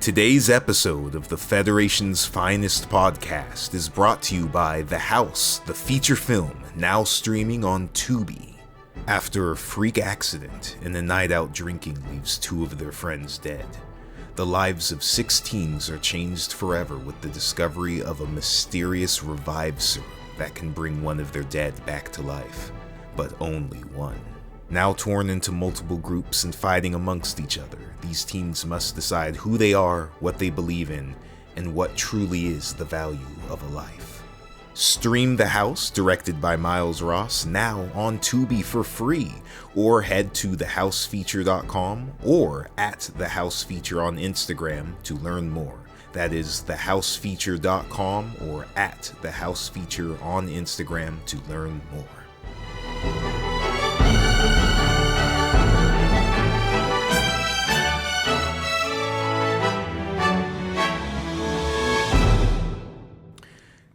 Today's episode of the Federation's Finest podcast is brought to you by The House, the feature film, now streaming on Tubi. After a freak accident and a night out drinking leaves two of their friends dead, the lives of 6 teens are changed forever with the discovery of a mysterious revive serum that can bring one of their dead back to life, but only one. Now torn into multiple groups and fighting amongst each other, these teens must decide who they are, what they believe in, and what truly is the value of a life. Stream The House, directed by Miles Ross, now on Tubi for free, or head to thehousefeature.com or at thehousefeature on Instagram to learn more. That is thehousefeature.com or at thehousefeature on Instagram to learn more.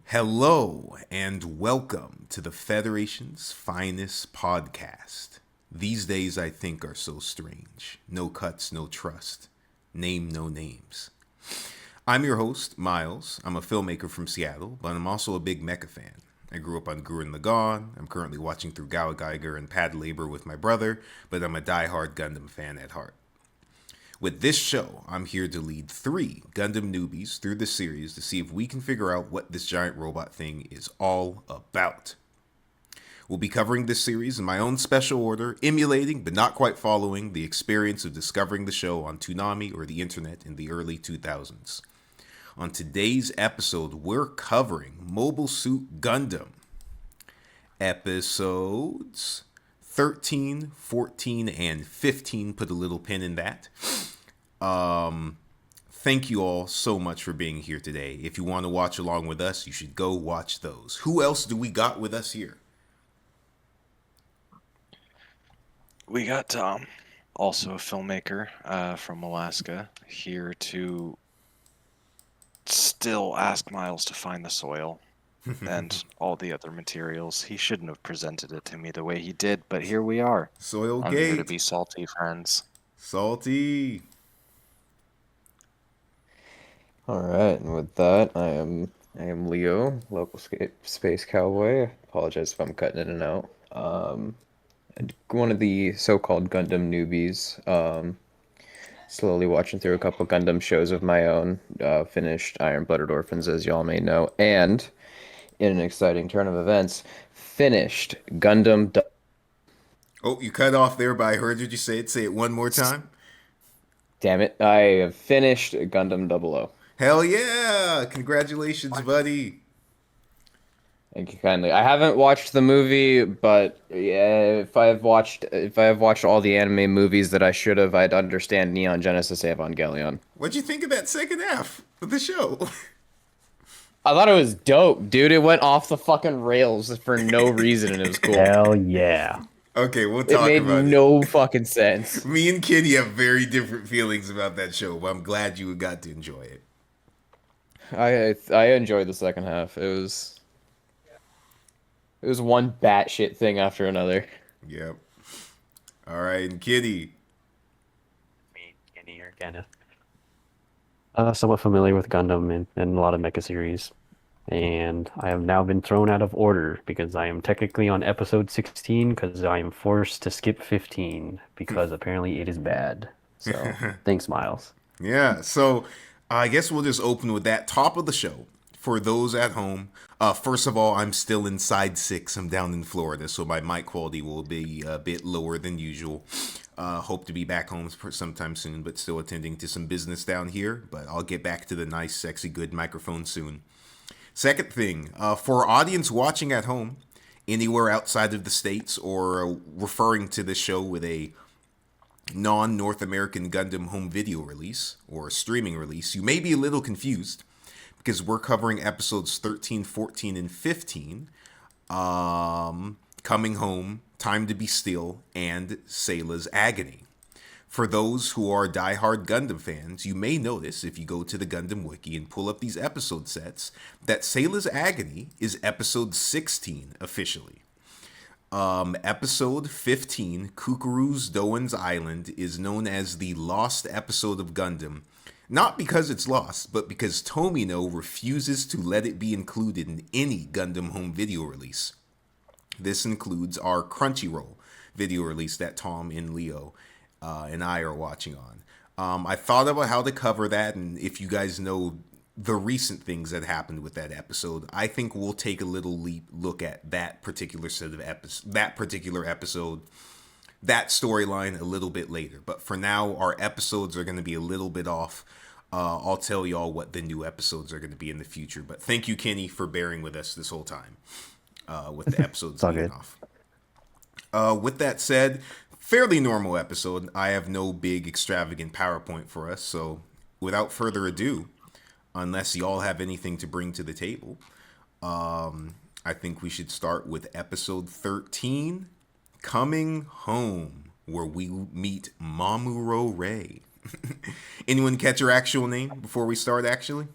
Hello and welcome to the Federation's Finest podcast. These days I think are so strange. No cuts, no trust. Name no names. I'm your host, Miles. I'm a filmmaker from Seattle, but I'm also a big mecha fan. I grew up on Gurren Lagann. I'm currently watching through Gal Geiger and Pad Labor with my brother, but I'm a die-hard Gundam fan at heart. With this show, I'm here to lead 3 Gundam newbies through the series to see if we can figure out what this giant robot thing is all about. We'll be covering this series in my own special order, emulating but not quite following the experience of discovering the show on Toonami or the internet in the early 2000s. On today's episode, we're covering Mobile Suit Gundam. Episodes 13, 14, and 15. Put a little pin in that. Thank you all so much for being here today. If you want to watch along with us, you should go watch those. Who else do we got with us here? We got Tom, also a filmmaker from Alaska, here to still ask Miles to find the soil and all the other materials. He shouldn't have presented it to me the way he did, but here we are. Soil I'm Gate. here to be salty, friends. Salty. All right, and with that, I am Leo, local space cowboy. Apologize if I'm cutting in and out. One of the so-called Gundam newbies. Slowly watching through a couple Gundam shows of my own. Finished Iron-Blooded Orphans, as y'all may know, and in an exciting turn of events, finished Gundam. Oh, you cut off there, but I heard you say it. Say it one more time. Damn it! I have finished Gundam 00. Hell yeah! Congratulations, buddy. Thank you kindly. I haven't watched the movie, but yeah, if I have watched all the anime movies that I should have, I'd understand Neon Genesis Evangelion. What'd you think of that second half of the show? I thought it was dope, dude. It went off the fucking rails for no reason, and it was cool. Hell yeah. Okay, we'll talk about it. It made no fucking sense. Me and Kitty have very different feelings about that show, but I'm glad you got to enjoy it. I enjoyed the second half. It was one batshit thing after another. Yep. All right, and Kitty. Me, Kenny, or Kenneth. Somewhat familiar with Gundam and a lot of mecha series. And I have now been thrown out of order because I am technically on episode 16 because I am forced to skip 15 because apparently it is bad. So, thanks, Miles. Yeah, so I guess we'll just open with that. Top of the show. For those at home, first of all, I'm still in side 6. I'm down in Florida, so my mic quality will be a bit lower than usual. Hope to be back home sometime soon, but still attending to some business down here. But I'll get back to the nice, sexy, good microphone soon. Second thing, for audience watching at home, anywhere outside of the States, or referring to the show with a non-North American Gundam home video release or streaming release, you may be a little confused because we're covering episodes 13, 14, and 15, Coming Home, Time to Be Still, and Sayla's Agony. For those who are diehard Gundam fans, you may notice, if you go to the Gundam Wiki and pull up these episode sets, that Sayla's Agony is episode 16 officially. Episode 15, Kukuru's Doan's Island, is known as the lost episode of Gundam Not because it's lost, but because Tomino refuses to let it be included in any Gundam home video release. This includes our Crunchyroll video release that Tom and Leo and I are watching on. I thought about how to cover that, and if you guys know the recent things that happened with that episode, I think we'll take a little look at that particular set of that particular episode, that storyline a little bit later. But for now, our episodes are going to be a little bit off. I'll tell y'all what the new episodes are going to be in the future. But thank you, Kenny, for bearing with us this whole time with the episodes being off. With that said, fairly normal episode. I have no big extravagant PowerPoint for us. So without further ado, unless y'all have anything to bring to the table, I think we should start with episode 13, Coming Home, where we meet Mamuro Ray. Anyone catch her actual name before we start, actually?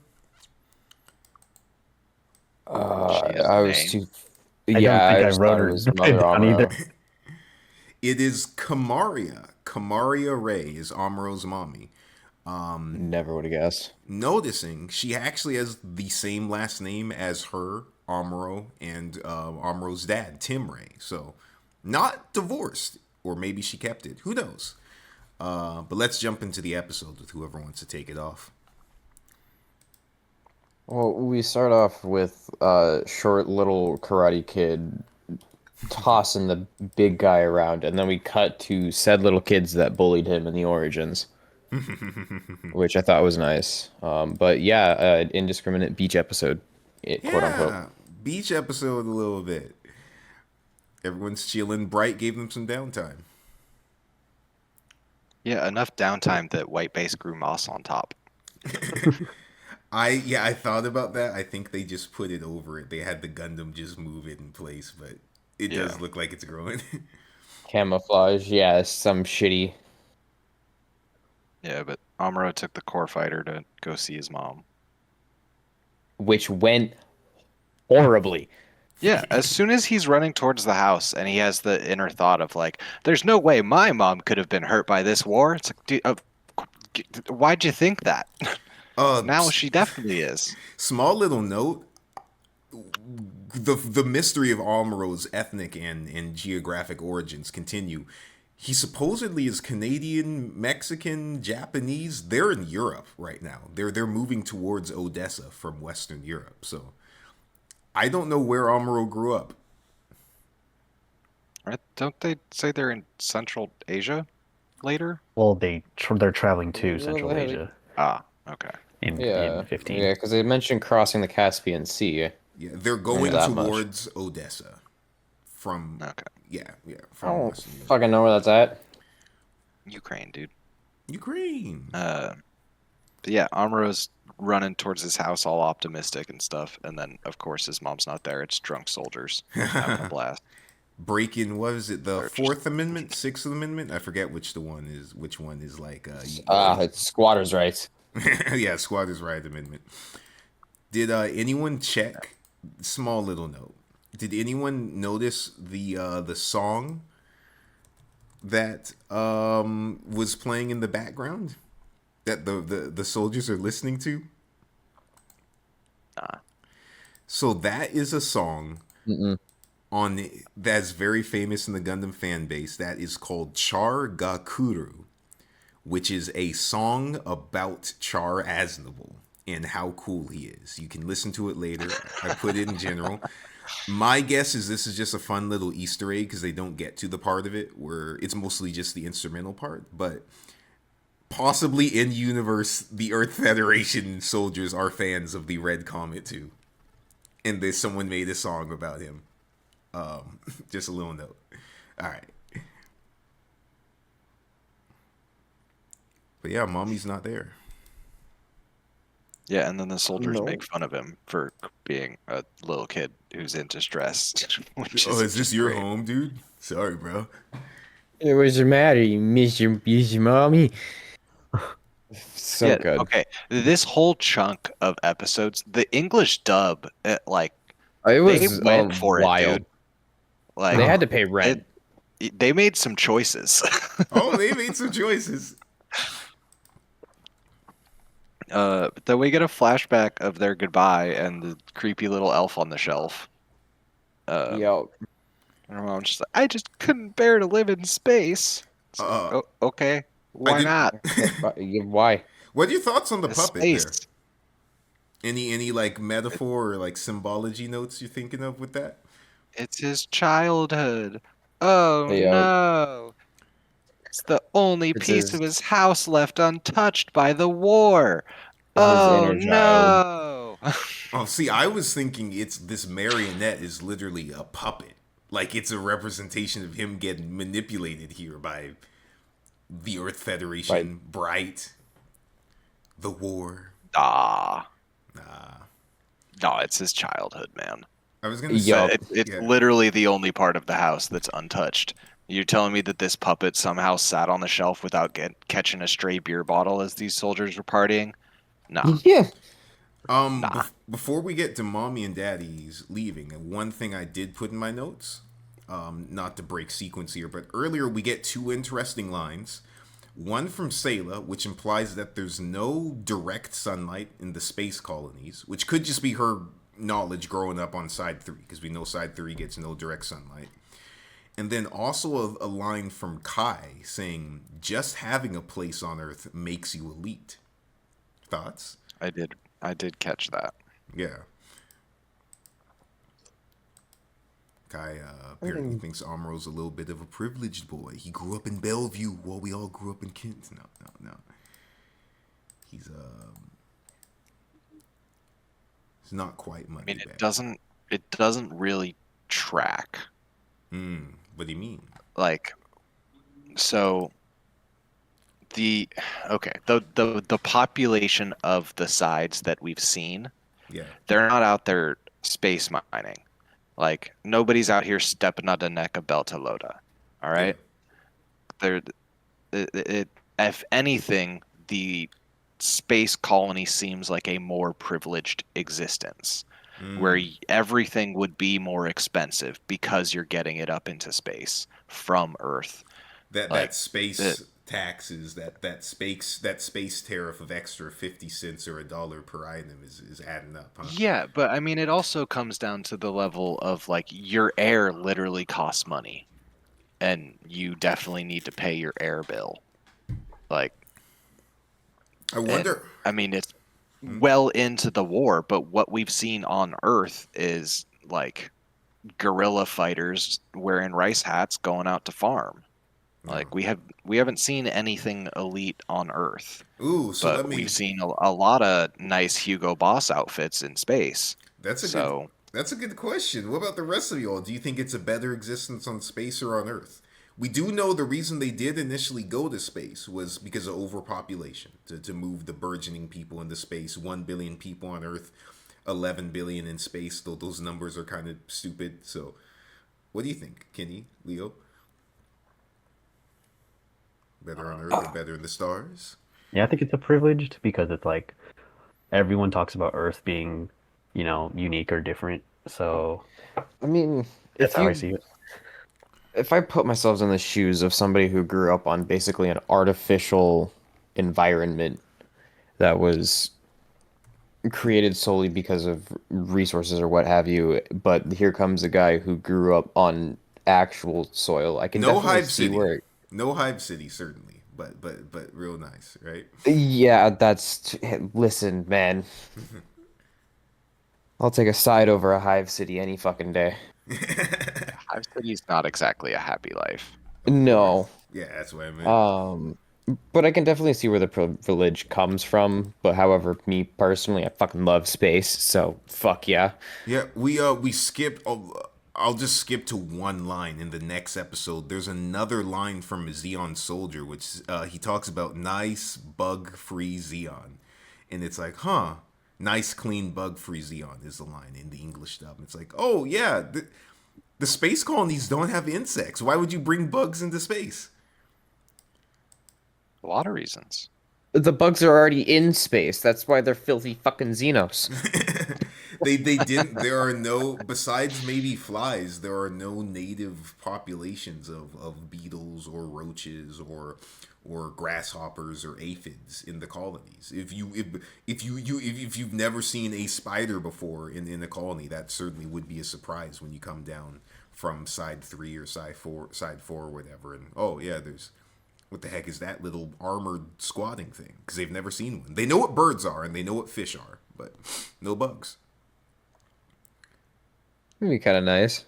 I was too... I wrote her Mother down either. It is Kamaria. Kamaria Ray is Amuro's mommy. Never would have guessed. Noticing she actually has the same last name as her, Amuro, and Amuro's dad, Tim Ray. So, not divorced. Or maybe she kept it. Who knows? But let's jump into the episode with whoever wants to take it off. Well, we start off with a short little karate kid tossing the big guy around, and then we cut to said little kids that bullied him in the origins, which I thought was nice. But yeah, indiscriminate beach episode, quote unquote. Beach episode a little bit. Everyone's chilling. Bright gave them some downtime. Yeah, enough downtime that White Base grew moss on top. I thought about that. I think they just put it over it. They had the Gundam just move it in place, but it does look like it's growing. Camouflage, yeah, some shitty. Yeah, but Amuro took the core fighter to go see his mom. Which went horribly. Yeah, as soon as he's running towards the house and he has the inner thought of like, there's no way my mom could have been hurt by this war. It's like, dude, why'd you think that? Now she definitely is. Small little note. The mystery of Amuro's ethnic and geographic origins continue. He supposedly is Canadian, Mexican, Japanese. They're in Europe right now. They're moving towards Odessa from Western Europe. So I don't know where Amuro grew up. Don't they say they're in Central Asia later? Well, they're traveling to Central Asia. Ah, okay. In 15. Yeah, because they mentioned crossing the Caspian Sea. Yeah, they're going towards Odessa from. Okay. Yeah. I don't fucking know where that's at. Ukraine, dude. Ukraine. But yeah, Amuro's running towards his house all optimistic and stuff, and then of course his mom's not there. It's drunk soldiers having a blast. Breaking, what is it, the Fourth Amendment, Sixth Amendment? I forget which one is like it's squatters' rights. Yeah, squatters' right amendment. Did anyone check, small little note, did anyone notice the song that was playing in the background that the soldiers are listening to? Nah. So that is a song that's very famous in the Gundam fan base that is called Char Gakuru, which is a song about Char Aznable and how cool he is. You can listen to it later. I put it in general. My guess is this is just a fun little Easter egg because they don't get to the part of it where it's mostly just the instrumental part. But possibly in universe, the Earth Federation soldiers are fans of the Red Comet too, and someone made a song about him. Just a little note. All right. But yeah, mommy's not there. Yeah, and then the soldiers make fun of him for being a little kid who's into stress. Is this your home, dude? Sorry, bro. Hey, what's the matter? You miss your mommy? So good. Okay, this whole chunk of episodes, the English dub, it was they went for wild. It, dude. Like, they had to pay rent. They made some choices. Oh, they made some choices. Then we get a flashback of their goodbye and the creepy little elf on the shelf. Yo, And mom's just like, I just couldn't bear to live in space. It's like, Uh, oh, okay, I why did. not? why? What are your thoughts on the It's puppet space. there? Any like metaphor or like symbology notes you're thinking of with that? It's his childhood. Oh Yo, no. It's the only it's piece of his house left untouched by the war. his Oh inner child. no. Oh, see, I was thinking it's this marionette is literally a puppet. Like it's a representation of him getting manipulated here by the Earth Right. Federation, Bright, the war. Ah. Nah. No, it's his childhood, man. I was gonna say, Yup. It's yeah. literally the only part of the house that's untouched. You're telling me that this puppet somehow sat on the shelf without catching a stray beer bottle as these soldiers were partying? Nah, Yeah. nah. Before we get to mommy and daddy's leaving, one thing I did put in my notes, not to break sequence here, but earlier we get two interesting lines. One from Sayla, which implies that there's no direct sunlight in the space colonies, which could just be her knowledge growing up on Side 3, because we know Side 3 gets no direct sunlight. And then also a line from Kai saying, just having a place on Earth makes you elite. Thoughts? I did catch that. Yeah. Kai apparently thinks Amuro's a little bit of a privileged boy. He grew up in Bellevue while we all grew up in Kent. No. He's it's not quite money I mean, back. it doesn't really track. What do you mean? Like, so the okay, the population of the sides that we've seen, Yeah. they're not out there space mining. Like, nobody's out here stepping on the neck of Beltalowda. All Yeah. right? They're if anything, the space colony seems like a more privileged existence where everything would be more expensive because you're getting it up into space from Earth. That Like, space taxes, that space tariff of extra 50 cents or $1 per item is adding up, huh? yeah, but I mean, it also comes down to the level of like your air literally costs money, and you definitely need to pay your air bill. Like, I and wonder. I mean, it's well into the war, but what we've seen on Earth is like guerrilla fighters wearing rice hats going out to farm. Like, we haven't seen anything elite on Earth, Ooh, so let but me. we've seen a lot of nice Hugo Boss outfits in space. That's a good. So That's a good question. What about the rest of y'all? Do you think it's a better existence on space or on Earth? We do know the reason they did initially go to space was because of overpopulation, to move the burgeoning people into space. 1 billion people on Earth, 11 billion in space, though those numbers are kind of stupid. So, what do you think, Kenny, Leo? Better on Earth or better in the stars? Yeah, I think it's a privileged because it's like everyone talks about Earth being, unique or different. So I mean, that's how I see it. if I put myself in the shoes of somebody who grew up on basically an artificial environment that was created solely because of resources or what have you, but here comes a guy who grew up on actual soil, I can No definitely Hive see City. where, No Hive City, certainly. But real nice, right? yeah, listen, man, I'll take a side over a hive city any fucking day. Hive City's not exactly a happy life. Of No. course. Yeah, that's what I meant. Um, but I can definitely see where the privilege comes from. But however, me personally, I fucking love space, so fuck yeah. Yeah, we skipped. I'll just skip to one line in the next episode. There's another line from Xeon Soldier, which he talks about nice bug-free Xeon, and it's like, huh, nice clean bug-free Xeon is the line in the English dub. It's like, oh yeah, the space colonies don't have insects. Why would you bring bugs into space? A lot of reasons. The bugs are already in space. That's why they're filthy fucking Xenos. They didn't. There are no, besides maybe flies. There are no native populations of beetles or roaches or grasshoppers or aphids in the colonies. If you've never seen a spider before in a colony, that certainly would be a surprise when you come down from side 3 or side 4 or whatever. And oh yeah, there's, what the heck is that little armored squatting thing? Because they've never seen one. They know what birds are and they know what fish are, but no bugs. It'd be kind of nice.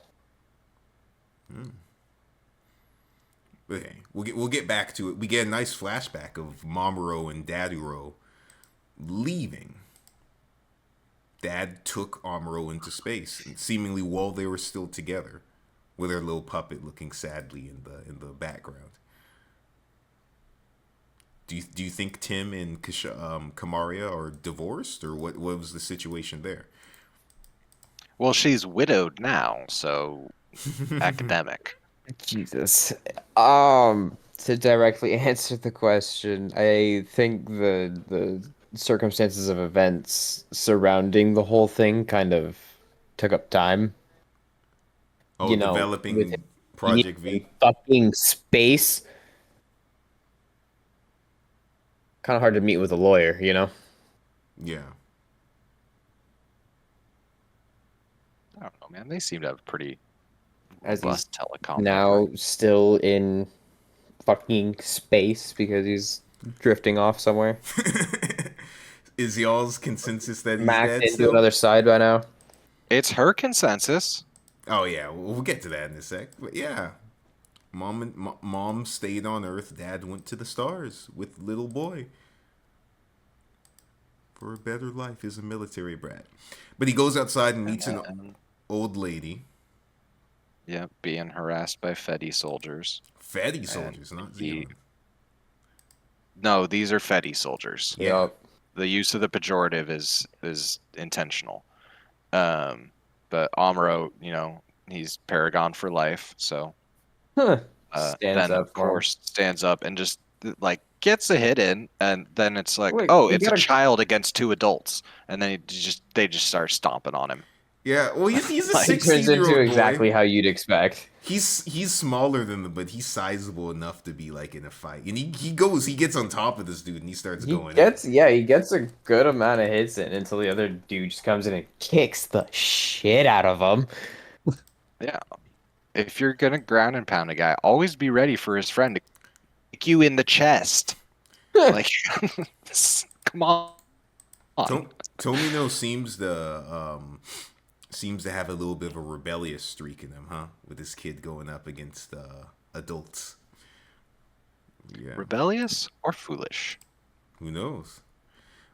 Okay, we'll get back to it. We get a nice flashback of Mamoru and Daduro leaving. Dad took Amuro into space, and seemingly while they were still together, with their little puppet looking sadly in the background. Do you think Tim and Kamaria are divorced, or what was the situation there? Well, she's widowed now, so academic. Jesus. To directly answer the question, I think the circumstances of events surrounding the whole thing kind of took up time. Oh, You know, with developing it Project being V. fucking space. Kind of hard to meet with a lawyer, you know? Yeah. I don't know, man. They seem to have pretty As he's robust telecom. now still in fucking space because he's drifting off somewhere. Is y'all's consensus that he's Macked dead into still? another side by now. It's her consensus. Oh yeah, we'll get to that in a sec. But yeah, mom stayed on Earth. Dad went to the stars with little boy for a better life as a military brat. But he goes outside and meets an old lady. Yeah, being harassed by Fedi soldiers. Fatty soldiers, not Zealand. No, these are Fedi soldiers. Yeah. Yup. The use of the pejorative is intentional. But Amuro, he's Paragon for life, so Huh. then Stands up of for him. course stands up and just like gets a hit in, and then it's like, Wait, oh, you it's a gotta- child against 2 adults, and then they just start stomping on him. Yeah, well, he's a Like, He turns 16-year-old into boy. exactly how you'd expect. He's smaller than them, but he's sizable enough to be like in a fight. And he gets on top of this dude and he starts He going. gets a good amount of hits in until the other dude just comes in and kicks the shit out of him. Yeah, if you're gonna ground and pound a guy, always be ready for his friend to kick you in the chest. Like, come on. Tomino seems to have a little bit of a rebellious streak in him, huh? With his kid going up against adults. Yeah. Rebellious or foolish? Who knows?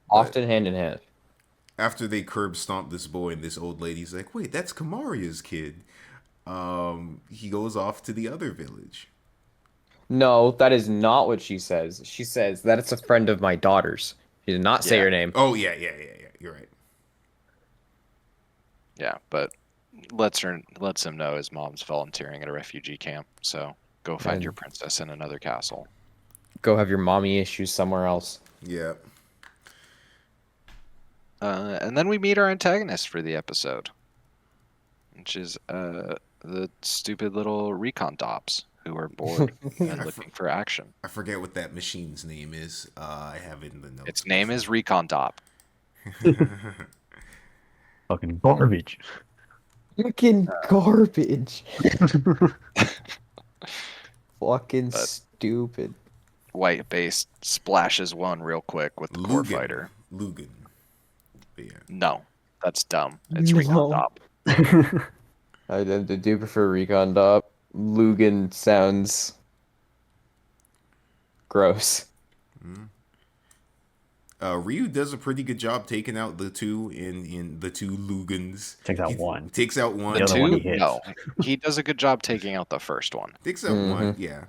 Often hand in hand. After they curb stomp this boy and this old lady's like, wait, that's Kamaria's kid. He goes off to the other village. No, that is not what she says. She says that it's a friend of my daughter's. She did not say Yeah. her name. Oh yeah. You're right. Yeah, but lets him know his mom's volunteering at a refugee camp. So go find And- your princess in another castle. Go have your mommy issues somewhere else. Yeah. And then we meet our antagonist for the episode, which is the stupid little recon dops who are bored and looking for action. I forget what that machine's name is. I have it in the notes. Its name is Recon Dop. Fucking garbage. Fucking garbage. Fucking But- stupid. White base splashes one real quick with the core fighter. Lugan. But yeah. No, that's dumb. It's No. Recon Dop. I do prefer Recon Dop. Lugan sounds gross. Ryu does a pretty good job taking out the two in the two Lugans. Takes out He one. Takes out one. The other one he hits. No, he does a good job taking out the first one. Takes out one, yeah.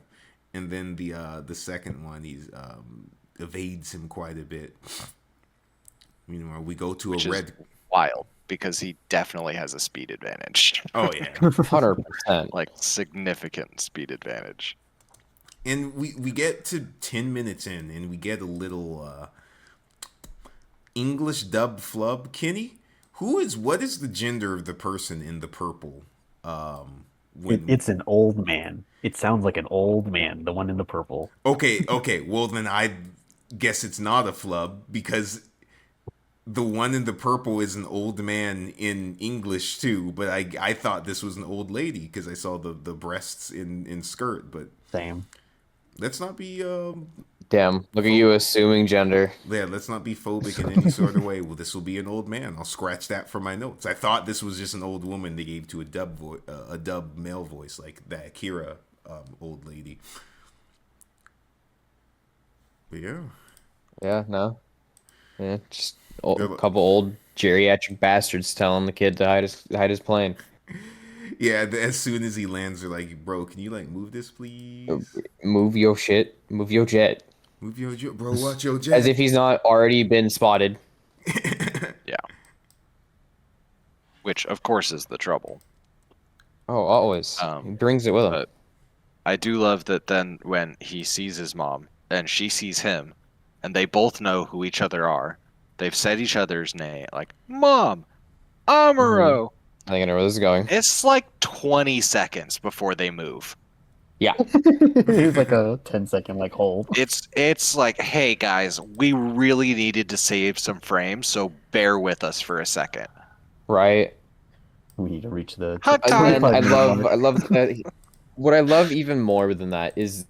And then the second one, he's evades him quite a bit. Meanwhile, we go to Which a is red. wild because he definitely has a speed advantage. Oh yeah. 100%. Like significant speed advantage. And we get to 10 minutes in, and we get a little English dub flub. Kenny, What is the gender of the person in the purple? It's an old man. It sounds like an old man, the one in the purple. Okay. Well, then I guess it's not a flub because the one in the purple is an old man in English too. But I thought this was an old lady because I saw the breasts in skirt. But Same. let's not be Damn, look at you assuming gender. yeah, let's not be phobic in any sort of way. Well, this will be an old man. I'll scratch that from my notes. I thought this was just an old woman they gave to a dub male voice like that Akira old lady. But yeah. Yeah, no. Yeah, just a couple old geriatric bastards telling the kid to hide his plane. Yeah, as soon as he lands, they're like, "Bro, can you like move this, please? Move your shit. Move your jet. Move your jet, bro. Watch your jet." As if he's not already been spotted. Yeah. Which, of course, is the trouble. Oh, always. He brings it with him. But I do love that then when he sees his mom and she sees him, and they both know who each other are. They've said each other's name, like Mom, Amuro. I think I know where this is going. It's like 20 seconds before they move. Yeah. It's like a 10-second like hold. It's like, hey guys, we really needed to save some frames, so bear with us for a second. Right. We need to reach the. Hot Again, time. I love that. What I love even more than that is,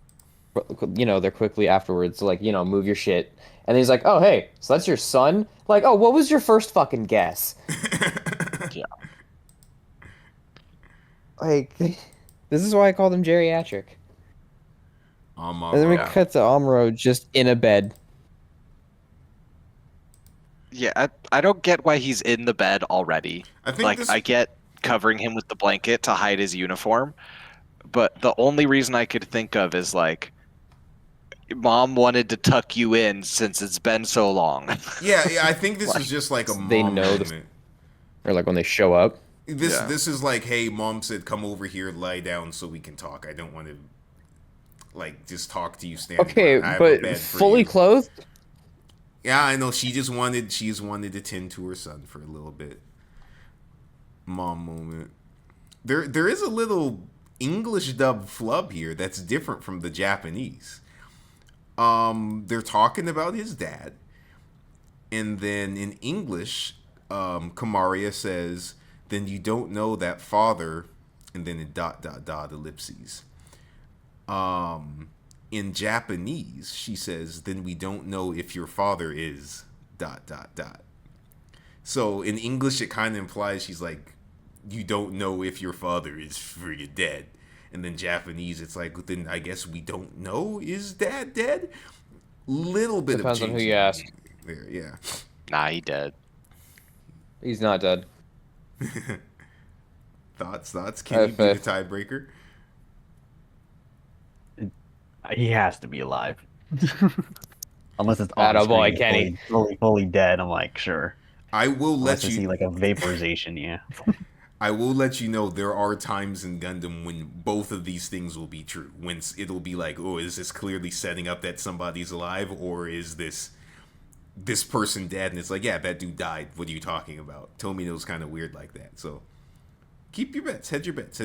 they're quickly afterwards like, move your shit. And he's like, oh, hey, so that's your son? Like, oh, what was your first fucking guess? Yeah. Like, this is why I call them geriatric. And then we Yeah. cut to Amuro just in a bed. Yeah, I don't get why he's in the bed already. I think I get covering him with the blanket to hide his uniform, but the only reason I could think of is like, Mom wanted to tuck you in since it's been so long. Yeah, I think this is just like a mom They know moment. Or like when they show up. This is like, hey, Mom said come over here, lie down so we can talk. I don't want to like just talk to you standing. Okay, I have a but bed for fully you. clothed? Yeah, I know. She's wanted to tend to her son for a little bit. Mom moment. There is a little English dub flub here that's different from the Japanese. They're talking about his dad, and then in English, Kamaria says, "Then you don't know that father," and then a ... ellipses. In Japanese, she says, "Then we don't know if your father is ... So in English, it kind of implies she's like, you don't know if your father is friggin' dead. And then Japanese, it's like, then I guess we don't know, is dad dead? Little bit Depends of on who changing you ask. there, yeah. Nah, he dead. He's not dead. Thoughts? Can he be the tiebreaker? He has to be alive. Unless it's Attaboy, on Kenny. fully dead. I'm like, sure. I will Unless let I see you. like a vaporization, yeah. I will let you know there are times in Gundam when both of these things will be true. When it'll be like, oh, is this clearly setting up that somebody's alive, or is this person dead? And it's like, yeah, that dude died. What are you talking about? Tomino's kind of weird like that. So keep your bets. Hedge your bets.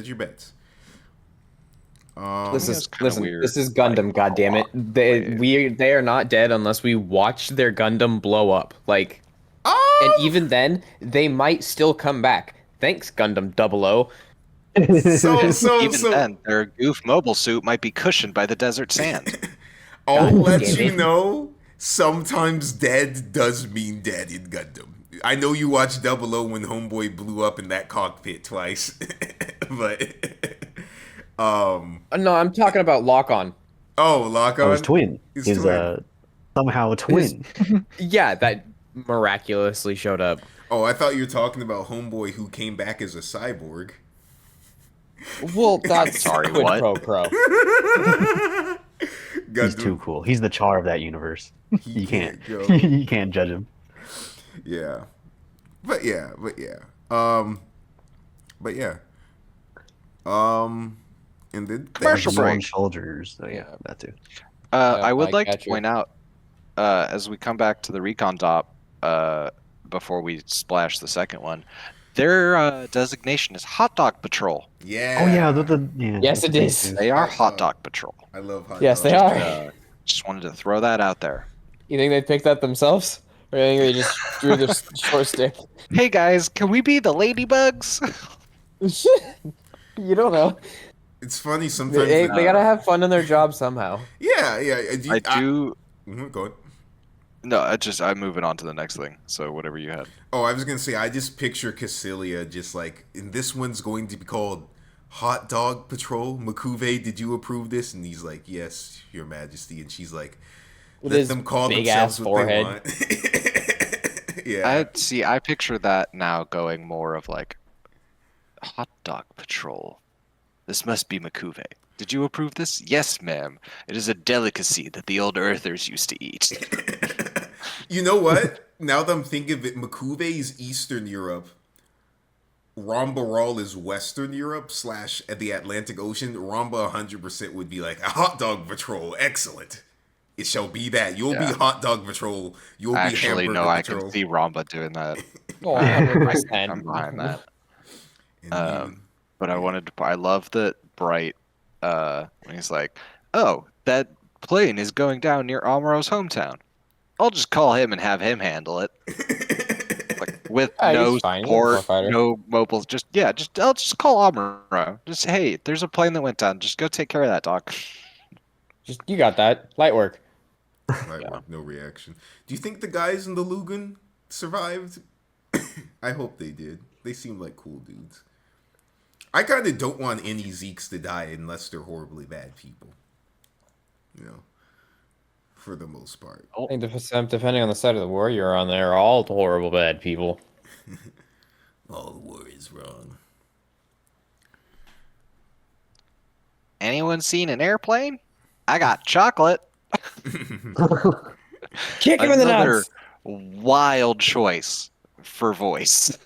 Listen, weird. this is Gundam, goddammit. They are not dead unless we watch their Gundam blow up. Like, and even then, they might still come back. Thanks, Gundam 00. Even then, their goof mobile suit might be cushioned by the desert sand. I'll let damn you it. know, sometimes dead does mean dead in Gundam. I know you watched 00 when Homeboy blew up in that cockpit twice, but No, I'm talking about Lock-On. oh, Lock-On. Oh, his twin. His He's twin. somehow a twin. Yeah, that miraculously showed up. Oh, I thought you were talking about Homeboy who came back as a cyborg. Well, that's Sorry, quid what? pro. He's too cool. He's the Char of that universe. He You can't. go. You can't judge him. Yeah. But yeah. And then Commercial break. Born soldiers. So yeah, that too. I would I like to got you. point out, as we come back to the recon top, before we splash the second one, their designation is Hot Dog Patrol. Yeah. Oh yeah, yeah. Yes, that's it the thing, is. too. They are Hot Hot dog. Dog Patrol. I love hot Yes, dogs. they are. Just wanted to throw that out there. You think they picked that themselves? Or you think they just drew their short stick? Hey guys, can we be the Ladybugs? You don't know. It's funny sometimes. They gotta have fun in their job somehow. Yeah. I do. Go ahead. No, I'm moving on to the next thing. So whatever you had. Oh, I was gonna say I just picture Cassilia just like, and this one's going to be called Hot Dog Patrol. Makuve, did you approve this? And he's like, yes, Your Majesty. And she's like, With let his them call big-ass themselves what they forehead. want. Yeah. I picture that now going more of like Hot Dog Patrol. This must be Makuve. Did you approve this? Yes, ma'am. It is a delicacy that the old Earthers used to eat. You know what? Now that I'm thinking of it, Makuve is Eastern Europe. Rambaral is Western Europe / at the Atlantic Ocean. Ramba 100% would be like a Hot Dog Patrol. Excellent. It shall be that. You'll be Hot Dog Patrol. You'll Actually, be no, Hamburger I Patrol. can see Ramba doing that. Oh, I'm 100%. behind that. And But I love that Bright, when he's like, oh, that plane is going down near Amuro's hometown. I'll just call him and have him handle it. Like with no he's fine. He's a support, firefighter. no mobiles. I'll just call Amuro. Just hey, there's a plane that went down. Just go take care of that, doc. Just you got that. Light work. Light work, no reaction. Do you think the guys in the Lugan survived? I hope they did. They seem like cool dudes. I kind of don't want any Zeeks to die unless they're horribly bad people. You know, for the most part. I think depending on the side of the war you're on, they're all horrible bad people. All the war is wrong. Anyone seen an airplane? I got chocolate. Kick him in the Another nuts. wild choice for voice.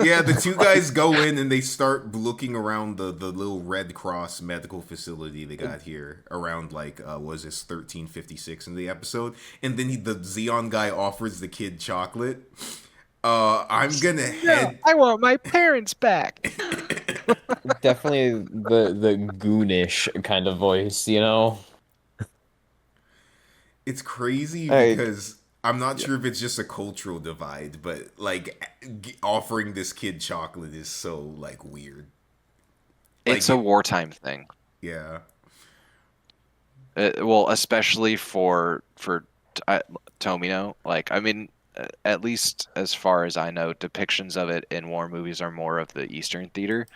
Yeah, the two guys go in and they start looking around the little Red Cross medical facility they got here around like was this 1356 in the episode, and then the Xeon guy offers the kid chocolate. I'm gonna head. I want my parents back. Definitely the goonish kind of voice, you know. It's crazy Hey. because I'm not sure if it's just a cultural divide, but like offering this kid chocolate is so like weird. It's Like, a wartime thing. yeah. Well, especially for Tomino. Like, I mean, at least as far as I know, depictions of it in war movies are more of the Eastern theater.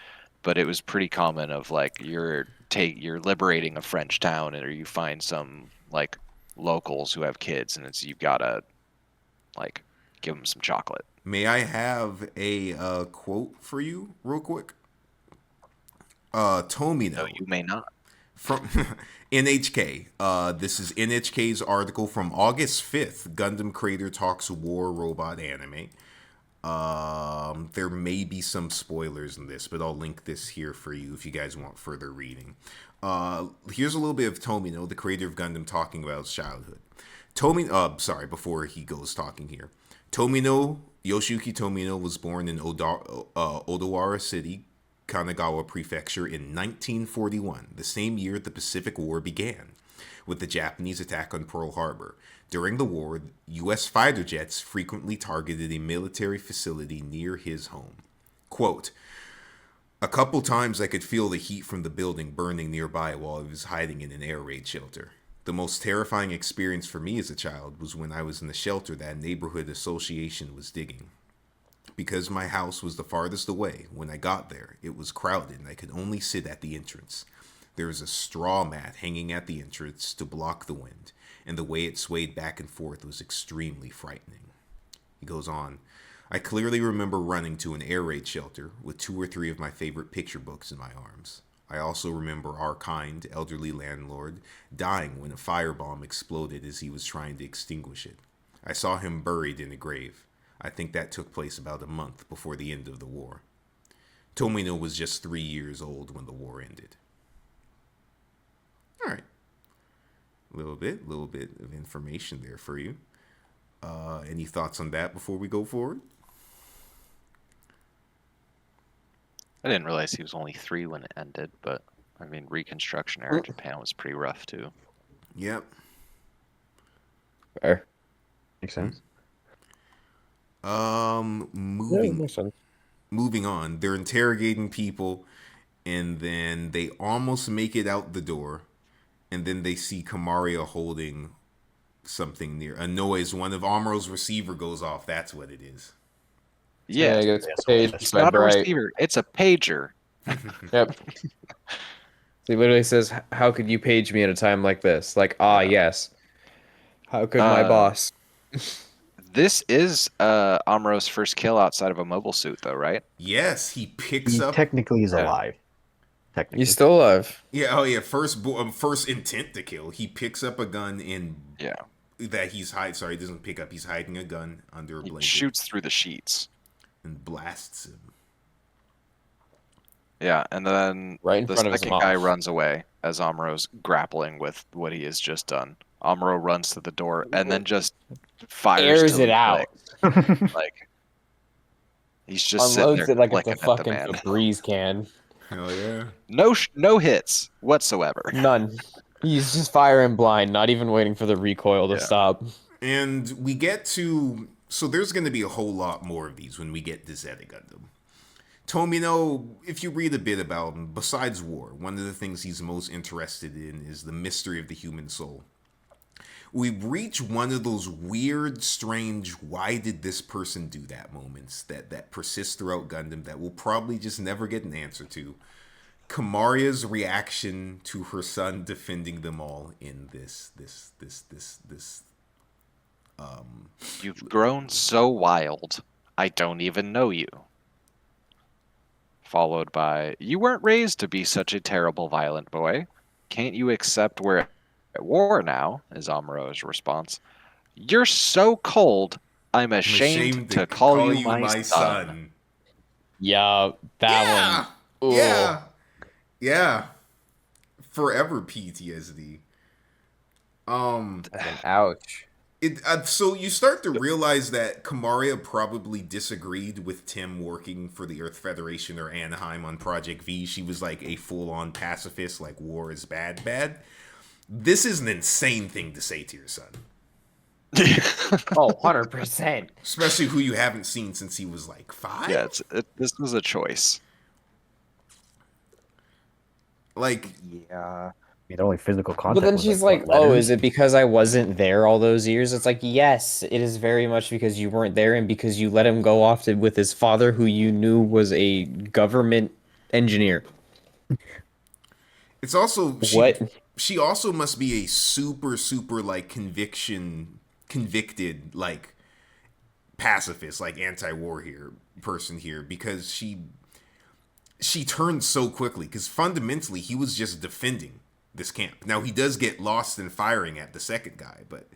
But it was pretty common of like you're liberating a French town, or you find some like locals who have kids, and you've gotta like give them some chocolate. May I have a quote for you, real quick? Tomino. No, you may not. From NHK. This is NHK's article from August 5th. Gundam Creator Talks War Robot Anime. There may be some spoilers in this, but I'll link this here for you if you guys want further reading. Here's a little bit of Tomino, the creator of Gundam, talking about his childhood. Before he goes talking here. Yoshiyuki Tomino was born in Odawara City, Kanagawa Prefecture in 1941, the same year the Pacific War began, with the Japanese attack on Pearl Harbor. During the war, U.S. fighter jets frequently targeted a military facility near his home. Quote, a couple times I could feel the heat from the building burning nearby while I was hiding in an air raid shelter. The most terrifying experience for me as a child was when I was in the shelter that neighborhood association was digging. Because my house was the farthest away, when I got there, it was crowded and I could only sit at the entrance. There was a straw mat hanging at the entrance to block the wind, and the way it swayed back and forth was extremely frightening. He goes on, I clearly remember running to an air raid shelter with 2 or 3 of my favorite picture books in my arms. I also remember our kind, elderly landlord dying when a firebomb exploded as he was trying to extinguish it. I saw him buried in a grave. I think that took place about a month before the end of the war. Tomino was just 3 years old when the war ended. All right. Little bit of information there for you. Any thoughts on that before we go forward? I didn't realize he was only 3 when it ended, but I mean, Reconstruction era Japan was pretty rough too. Yep. Fair. Makes sense. Makes sense. Moving on. They're interrogating people, and then they almost make it out the door, and then they see Kamaria holding something near a noise. One of Amuro's receiver goes off. That's what it is. Yeah, it gets paged it's by not a Bright. receiver; it's a pager. Yep. He literally says, "How could you page me at a time like this?" Like, yes. How could my boss? This is Amuro's first kill outside of a mobile suit, though, right? Yes, he picks He up. technically is alive. Technically. He's still alive. Yeah. Oh yeah. First intent to kill. He picks up a gun in. Yeah. That he's hiding. Sorry, he doesn't pick up. He's hiding a gun under a He blanket. shoots through the sheets. And blasts him. Yeah, and then Right in the front of his second guy mouth. runs away as Amuro's grappling with what he has just done. Amuro runs to the door and then just fires Airs till it he out. clicks. Like he's just sitting Unloads there it like it's clicking a at the fucking man. Febreze can. Hell yeah. No hits whatsoever. None. He's just firing blind, not even waiting for the recoil to stop. And we get to... So there's going to be a whole lot more of these when we get to Zeta Gundam. Tomino, if you read a bit about him, besides war, one of the things he's most interested in is the mystery of the human soul. We've reached one of those weird, strange, why did this person do that moments that persist throughout Gundam that we'll probably just never get an answer to. Kamaria's reaction to her son defending them all in this. You've grown so wild, I don't even know you. Followed by, you weren't raised to be such a terrible, violent boy. Can't you accept we're at war now, is Amuro's response. You're so cold, I'm ashamed to call you my son. Yeah, that one. Yeah. Yeah. Forever PTSD. Ouch. So you start to realize that Kamaria probably disagreed with Tim working for the Earth Federation or Anaheim on Project V. She was like a full-on pacifist, like war is bad. This is an insane thing to say to your son. 100%. Especially who you haven't seen since he was like 5? Yeah, this was a choice. Like, yeah. I mean, the only physical contact. But then was, she's like, like, what, "Oh, letters? is it because I wasn't there all those years?" It's like, yes, it is very much because you weren't there and because you let him go off with his father, who you knew was a government engineer. it's also What? She also must be a super like convicted like pacifist, like anti-war person here, because she turned so quickly, because fundamentally he was just defending this camp. Now he does get lost in firing at the second guy, but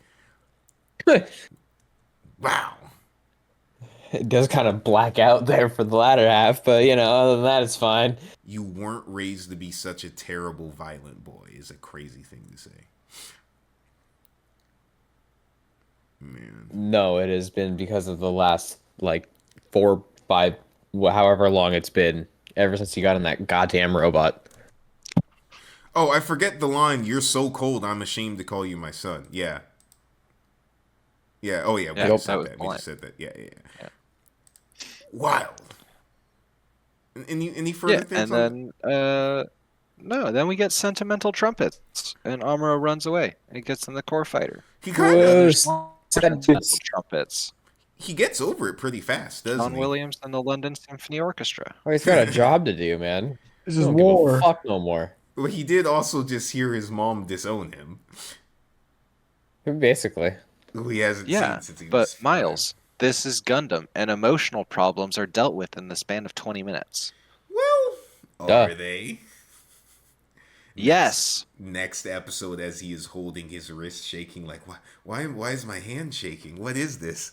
wow. It does kind of black out there for the latter half, but other than that, it's fine. You weren't raised to be such a terrible, violent boy is a crazy thing to say. Man. No, it has been because of the last, 4, 5, however long it's been, ever since he got in that goddamn robot. Oh, I forget the line, "You're so cold, I'm ashamed to call you my son." Yeah. Yeah, oh yeah, we just said that. We just said that. Yeah. Wild. Any further things and then then we get sentimental trumpets, and Amuro runs away and gets in the core fighter. He kind of Sentimental trumpets. He gets over it pretty fast, doesn't John he? Williams and the London Symphony Orchestra. Oh, he's got a job to do, man. This is Don't give a war. fuck no more. Well, he did also just hear his mom disown him, Basically. who he hasn't Yeah, seen since he but was 5. Miles, this is Gundam, and emotional problems are dealt with in the span of 20 minutes. Well, Duh. are they? Yes. Next episode, as he is holding his wrist shaking, like, why is my hand shaking? What is this?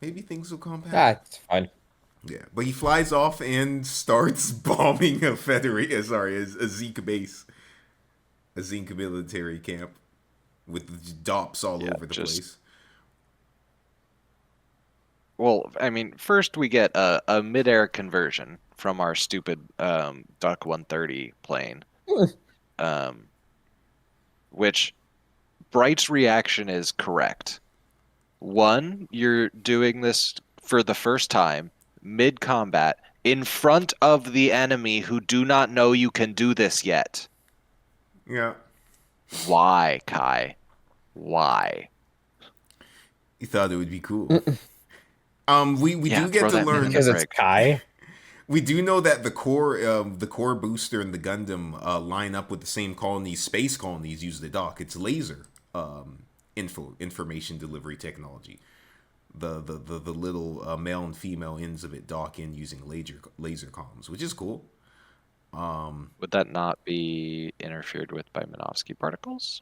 Maybe things will calm down. It's fine. Yeah, but he flies off and starts bombing a Zeke base, a Zeke military camp, with DOPS all over the place. Well, I mean, first we get a midair conversion from our stupid Duck 130 plane, um, which Bright's reaction is correct. One, you're doing this for the first time, mid combat, in front of the enemy who do not know you can do this yet. Yeah. Why, Kai? Why? You thought it would be cool. We Yeah, do get throw to that man in learn the Because it's frig. Kai. we do know that the core booster and the Gundam line up with the same colonies, space colonies use the dock. It's laser information delivery technology. The little male and female ends of it dock in using laser comms, which is cool. Would that not be interfered with by Minovsky particles?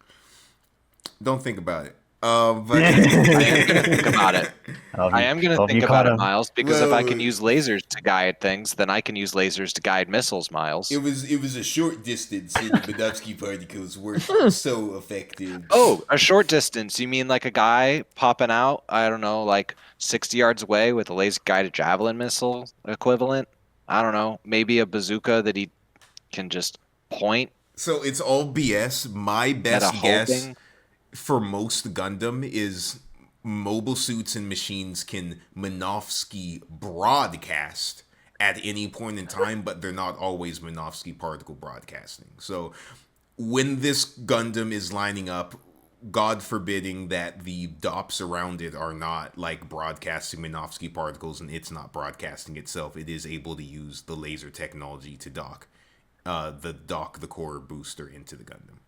Don't think about it. But I am going to think about it. I am going to Hope think you about caught it, him. Miles, because if I can Well- use lasers to guide things, then I can use lasers to guide missiles, Miles. it was a short distance, and the Minovsky particles weren't so effective. Oh, a short distance. You mean like a guy popping out, I don't know, like 60 yards away with a laser guided javelin missile equivalent? I don't know. Maybe a bazooka that he can just point So it's all BS. My at a best guess hoping. for most Gundam is mobile suits and machines can Minovsky broadcast at any point in time, but they're not always Minovsky particle broadcasting. So when this Gundam is lining up, God forbidding that the DOPs around it are not like broadcasting Minovsky particles and it's not broadcasting itself, it is able to use the laser technology to dock the core booster into the Gundam.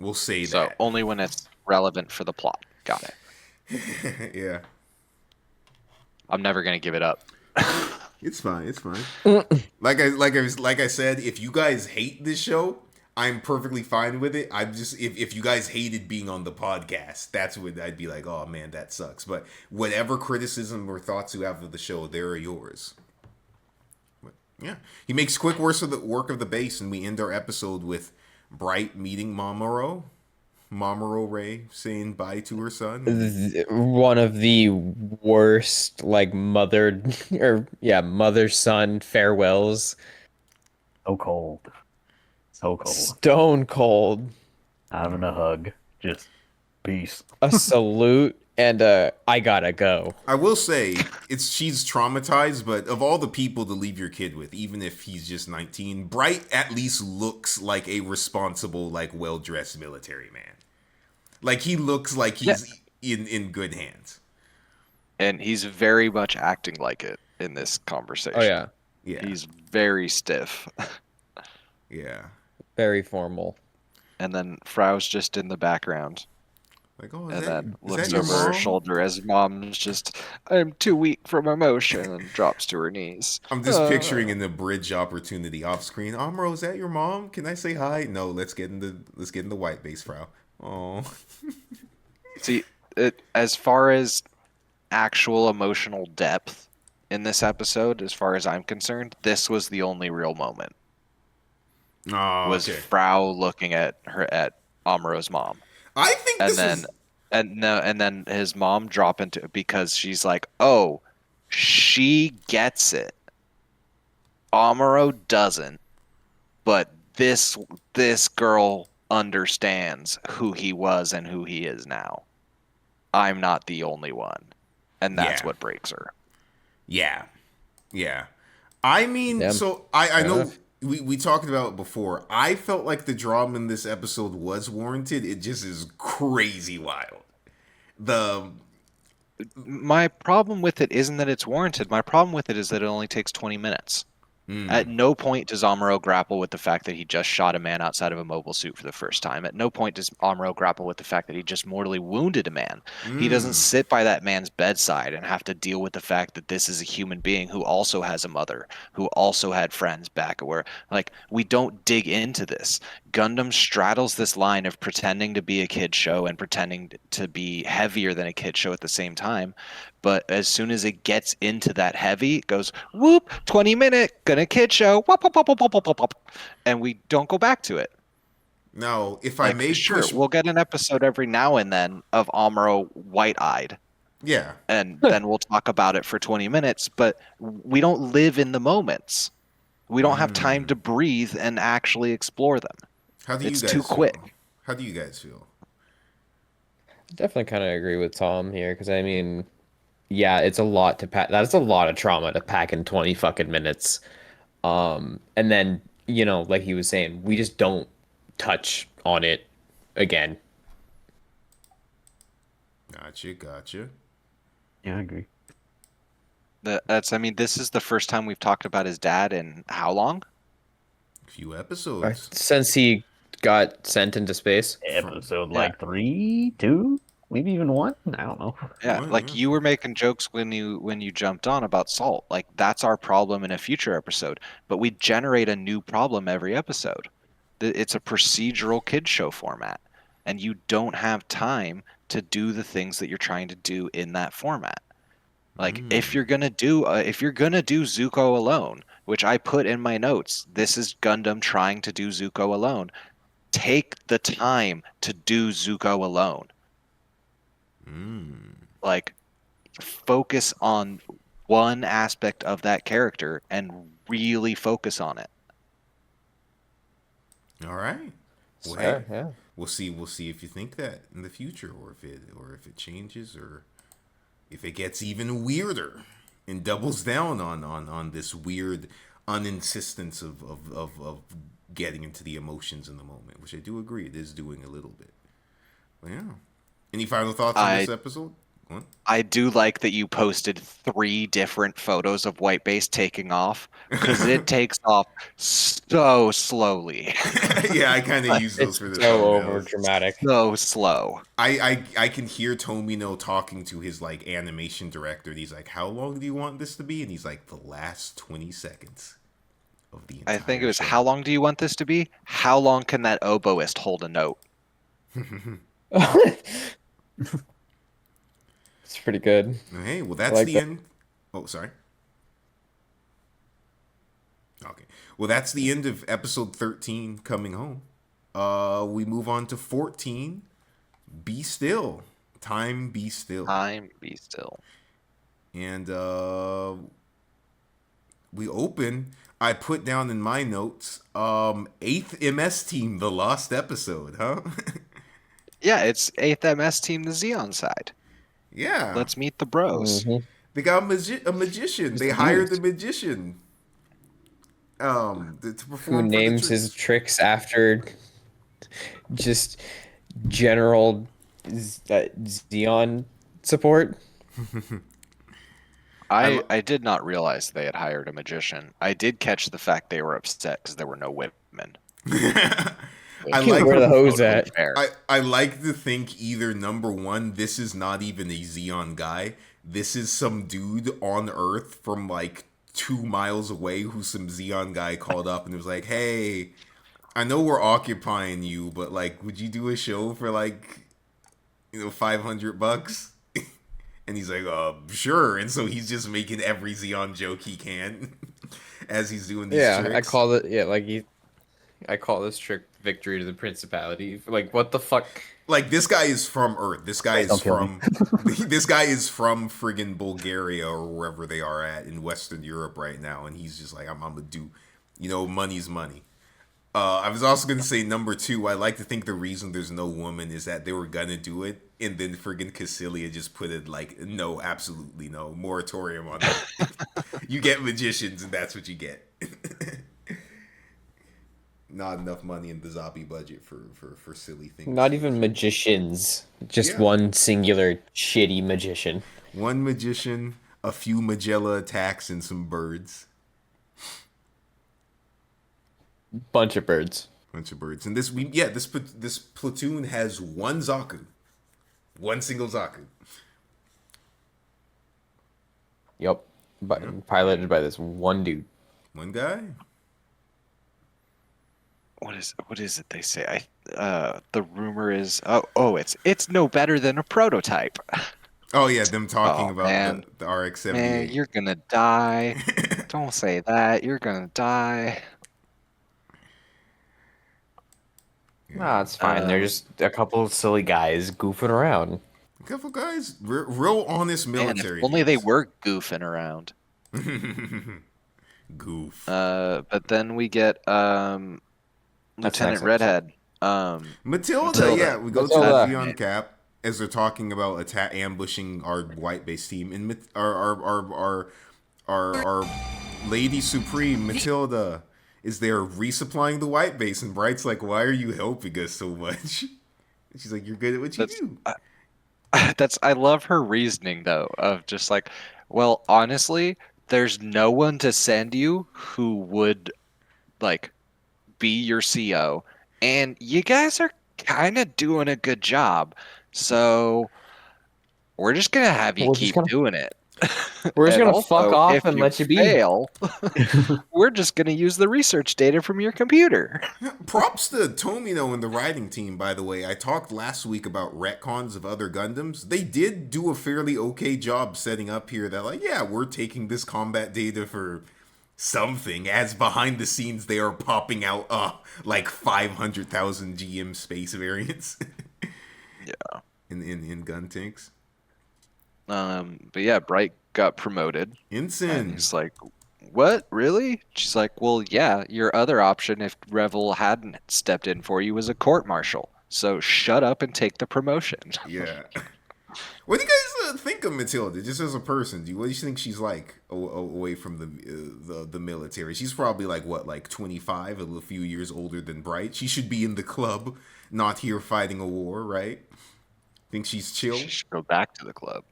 We'll say So that. only when it's relevant for the plot. Got it. Yeah. I'm never going to give it up. It's fine. It's fine. like I said, if you guys hate this show, I'm perfectly fine with it. I'm just if you guys hated being on the podcast, that's when I'd be like, oh man, that sucks. But whatever criticism or thoughts you have of the show, they're yours. But yeah, he makes quick work of the base, and we end our episode with Bright meeting Mamoru Ray saying bye to her son. One of the worst, like, mother-son farewells. So cold. So cold. Stone cold. Having a hug. Just peace. A salute and I gotta go. I will say she's traumatized, but of all the people to leave your kid with, even if he's just 19, Bright at least looks like a responsible, like well-dressed military man. Like he looks like he's in good hands. And he's very much acting like it in this conversation. Oh yeah, Yeah. He's very stiff. Yeah. very formal. And then Frau's just in the background. Like, oh, And then is looks that your over her mom? shoulder as mom's just, I'm too weak from emotion, and drops to her knees. I'm just picturing in the bridge opportunity off screen. Amro, is that your mom? Can I say hi? No, let's get in the white base, Frau. Oh. See, as far as actual emotional depth in this episode, as far as I'm concerned, this was the only real moment. Oh, Was okay. Frau looking at Amuro's mom. I think And this then is and then his mom drop into because she's like, oh, she gets it. Amuro doesn't, but this girl understands who he was and who he is now. I'm not the only one, and that's Yeah. what breaks her. Yeah. Yeah. I mean, Yeah. so I Fair know enough. we talked about it before. I felt like the drama in this episode was warranted. It just is crazy wild. My problem with it isn't that it's warranted. My problem with it is that it only takes 20 minutes. At no point does Amuro grapple with the fact that he just shot a man outside of a mobile suit for the first time. At no point does Amuro grapple with the fact that he just mortally wounded a man. He doesn't sit by that man's bedside and have to deal with the fact that this is a human being who also has a mother, who also had friends back where, like, we don't dig into this. Gundam straddles this line of pretending to be a kid show and pretending to be heavier than a kid show at the same time. But as soon as it gets into that heavy, it goes, whoop, 20-minute, gonna kid show, wop, wop, wop, wop, wop, wop, wop, and we don't go back to it. Now, if I Like, may sure, push we'll get an episode every now and then of Amuro white-eyed, Yeah. and then we'll talk about it for 20 minutes, but we don't live in the moments. We don't have time to breathe and actually explore them. How do you It's too guys feel? quick. How do you guys feel? Definitely kind of agree with Tom here because I mean, yeah, it's a lot to pack. That's a lot of trauma to pack in 20 fucking minutes. And then, you know, like he was saying, we just don't touch on it again. Gotcha. Yeah, I agree. I mean, this is the first time we've talked about his dad in how long? A few episodes. Since he got sent into space. Episode Yeah. like 3, 2, maybe even 1. I don't know. Yeah, Well, like yeah. you were making jokes when you jumped on about salt. Like that's our problem in a future episode, but we generate a new problem every episode. It's a procedural kid show format, and you don't have time to do the things that you're trying to do in that format. Like if you're gonna do Zuko alone, which I put in my notes, this is Gundam trying to do Zuko alone. Take the time to do Zuko alone. Like focus on one aspect of that character and really focus on it. All right. Well, Yeah, hey, yeah. we'll see if you think that in the future, or if it changes, or if it gets even weirder and doubles down on this weird uninsistence of getting into the emotions in the moment, which I do agree it is doing a little bit. But yeah. Any final thoughts on this episode? Go on. I do like that you posted 3 different photos of White Base taking off because it takes off so slowly. Yeah, I kind of use those It's for the so thumbnails. over dramatic. So slow. I can hear Tomino talking to his like animation director, and he's like, "How long do you want this to be?" And he's like, "The last 20 seconds of the entire I think it was show." how long do you want this to be? How long can that oboist hold a note? It's pretty good. Hey, well, that's like the that. end. Oh, sorry. Okay. Well, that's the end of episode 13, Coming Home. We move on to 14, Be Still. Time Be Still. Time be still. And we open. I put down in my notes, 8th MS Team, the lost episode, huh? Yeah, it's 8th MS Team, the Xeon side. Yeah. Let's meet the bros. Mhm. They got a magician. They hired the magician. To perform Who for the names his tricks after just general Xeon support? I did not realize they had hired a magician. I did catch the fact they were upset because there were no women. I like Where the hose Totally at? fair. I like to think either number one, this is not even a Xeon guy. This is some dude on Earth from like 2 miles away who some Xeon guy called up and was like, "Hey, I know we're occupying you, but like, would you do a show for like, $500?" And he's like, "Sure." And so he's just making every Xeon joke he can as he's doing these Yeah, tricks. I call it. Yeah, I call this trick victory to the principality. Like, what the fuck? Like, this guy is from Earth. This guy is Don't kill from this guy is from friggin' Bulgaria or wherever they are at in Western Europe right now, and he's just like, I'm gonna do, money's money. I was also gonna say number 2. I like to think the reason there's no woman is that they were gonna do it, and then friggin' Cassilia just put it like, no, absolutely no, moratorium on that. You get magicians, and that's what you get. Not enough money in the zombie budget for silly things. Not even magicians. Just Yeah. one singular shitty magician. One magician, a few Magella attacks, and some birds. Bunch of birds. Bunch of birds. And this platoon has one Zaku. One single Zaku. Yep. But piloted by this one dude. One guy. What is it they say? The rumor is it's no better than a prototype. Oh yeah, them talking Oh, about man. the RX-78. Man, you're gonna die. Don't say that. You're gonna die. Nah, it's fine. They're just a couple of silly guys goofing around. Careful, guys. Real honest Man, if military. only they dudes. were goofing around. Goof. But then we get That's Lieutenant next Redhead. Matilda, yeah, we go to Matilda. the on cap as they're talking about ambushing our white base team, and our Lady Supreme Matilda is there resupplying the white base, and Bright's like, "Why are you helping us so much?" And she's like, "You're good at what you do." I love her reasoning though, of just like, well, honestly, there's no one to send you who would like be your CO, and you guys are kind of doing a good job, so we're just gonna have you We're just keep gonna doing it. we're just And gonna fuck also, off if and you let you be. fail, we're just gonna use the research data from your computer. Props to Tomino and the writing team, by the way. I talked last week about retcons of other Gundams. They did do a fairly okay job setting up here that, like, yeah, we're taking this combat data for something, as behind the scenes they are popping out, like 500,000 GM space variants. Yeah. In gun tanks. But yeah, Bright got promoted. And Ensign. he's like, what? Really? She's like, well, yeah, your other option if Revel hadn't stepped in for you was a court martial. So shut up and take the promotion. Yeah. What do you guys think of Matilda, just as a person? What do you think she's like away from the military? She's probably like what, like 25, a few years older than Bright. She should be in the club, not here fighting a war, right? Think she's chill? She should go back to the club.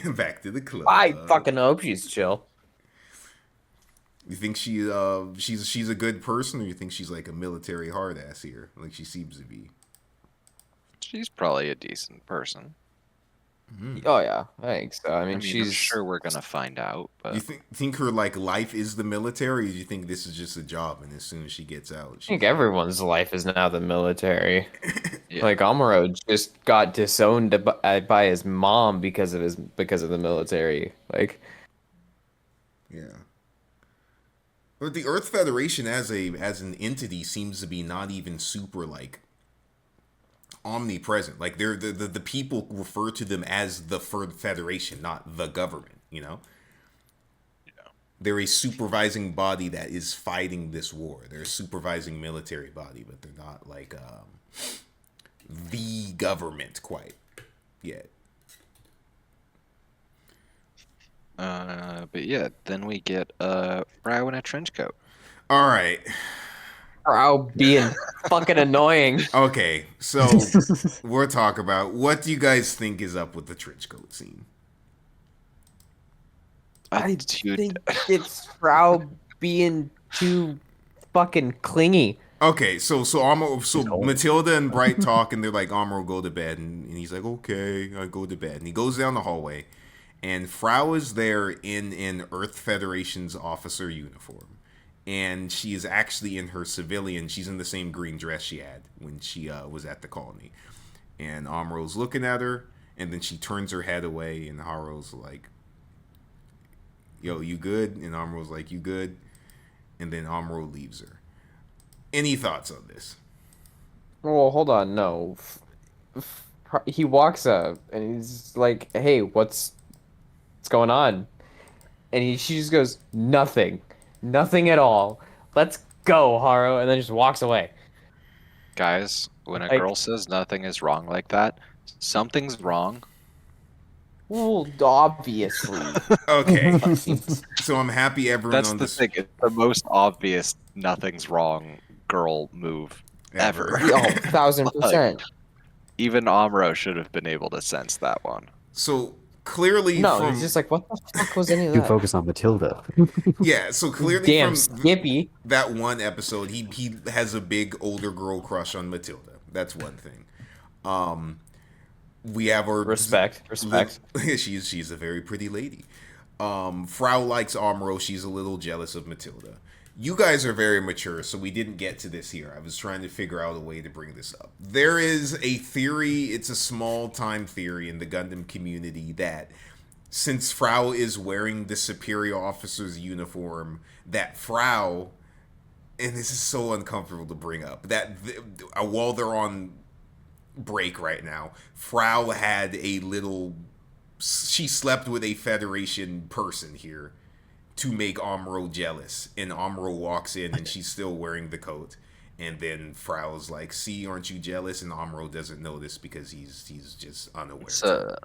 Back to the club. I fucking hope she's chill. You think she's a good person, or you think she's like a military hard ass here, like she seems to be? She's probably a decent person. Oh yeah, I think so. I mean, I'm she's sure we're gonna find out. But You think her like life is the military, or do you think this is just a job, and as soon as she gets out, I think everyone's life is now the military. yeah. Like Amuro just got disowned by his mom because of the military. Like, yeah. But the Earth Federation as an entity seems to be not even super like omnipresent. Like they're the people refer to them as the Federation, not the government, you know? Yeah. They're a supervising body that is fighting this war. They're a supervising military body, but they're not like the government quite yet. But yeah, then we get Frau in a trench coat. All right. Frau being fucking annoying. Okay, so we'll talk about what do you guys think is up with the trench coat scene? I think it's Frau being too fucking clingy. Okay, so Matilda and Bright talk, and they're like, Amuro, go to bed, and he's like, okay, I go to bed, and he goes down the hallway, and Frau is there in an Earth Federation's officer uniform, and she is actually in her civilian. She's in the same green dress she had when she was at the colony, and Amuro's looking at her, and then she turns her head away, and Haru's like, yo, you good? And Amuro's like, you good? And then Amuro leaves her. Any thoughts on this? Well, hold on, no. He walks up and he's like, "Hey, what's going on?" And she just goes, "Nothing, nothing at all. Let's go, Haru," and then just walks away. Guys, when a girl says nothing is wrong like that, something's wrong. Well, obviously. Okay, so I'm happy everyone That's on the this thing. It's the most obvious nothing's wrong girl move ever. Oh, 1,000%. Even Amuro should have been able to sense that one. So clearly, No, he's just like, what the fuck was any of You that? focus on Matilda. yeah. So clearly, Damn, from Skippy. that one episode, he has a big older girl crush on Matilda. That's one thing. We have our Respect. she's a very pretty lady. Frau likes Amuro. She's a little jealous of Matilda. You guys are very mature, so we didn't get to this here. I was trying to figure out a way to bring this up. There is a theory, it's a small-time theory in the Gundam community that since Frau is wearing the superior officer's uniform, that Frau, and this is so uncomfortable to bring up, that while they're on break right now. Frau had a little. She slept with a Federation person here to make Amuro jealous, and Amuro walks in and she's still wearing the coat. And then Frau's like, "See, aren't you jealous?" And Amuro doesn't notice because he's just unaware. It's a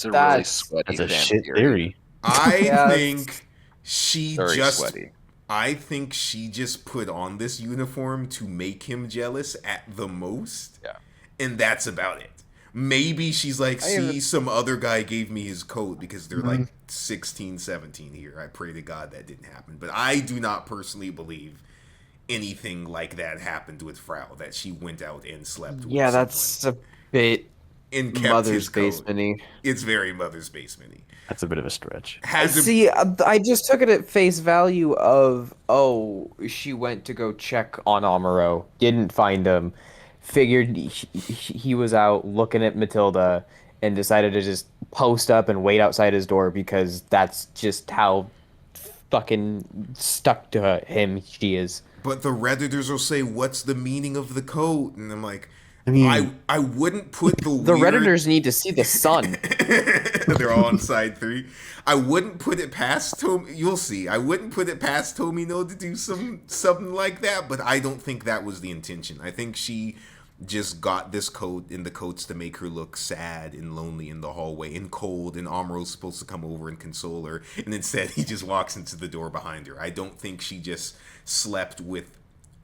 really That's- sweaty That's a fan shit theory. I Yeah, think she Very just. sweaty. I think she just put on this uniform to make him jealous at the most. Yeah. And that's about it. Maybe she's like, see, some other guy gave me his coat because they're like 16, 17 here. I pray to God that didn't happen. But I do not personally believe anything like that happened with Frau, that she went out and slept with Yeah, someone that's a bit and kept mother's his coat. basement-y. It's very mother's basement-y. That's a bit of a stretch. See, I just took it at face value of, oh, she went to go check on Amuro, didn't find him, figured he was out looking at Matilda, and decided to just post up and wait outside his door because that's just how fucking stuck to him she is. But the Redditors will say, "What's the meaning of the coat?" And I'm like, I mean, I wouldn't put the The weird... Redditors need to see the sun. They're all on side 3. I wouldn't put it past You'll see. I wouldn't put it past Tomino to do something like that, but I don't think that was the intention. I think she just got this coat in the coats to make her look sad and lonely in the hallway and cold, and Amuro's supposed to come over and console her, and instead he just walks into the door behind her. I don't think she just slept with,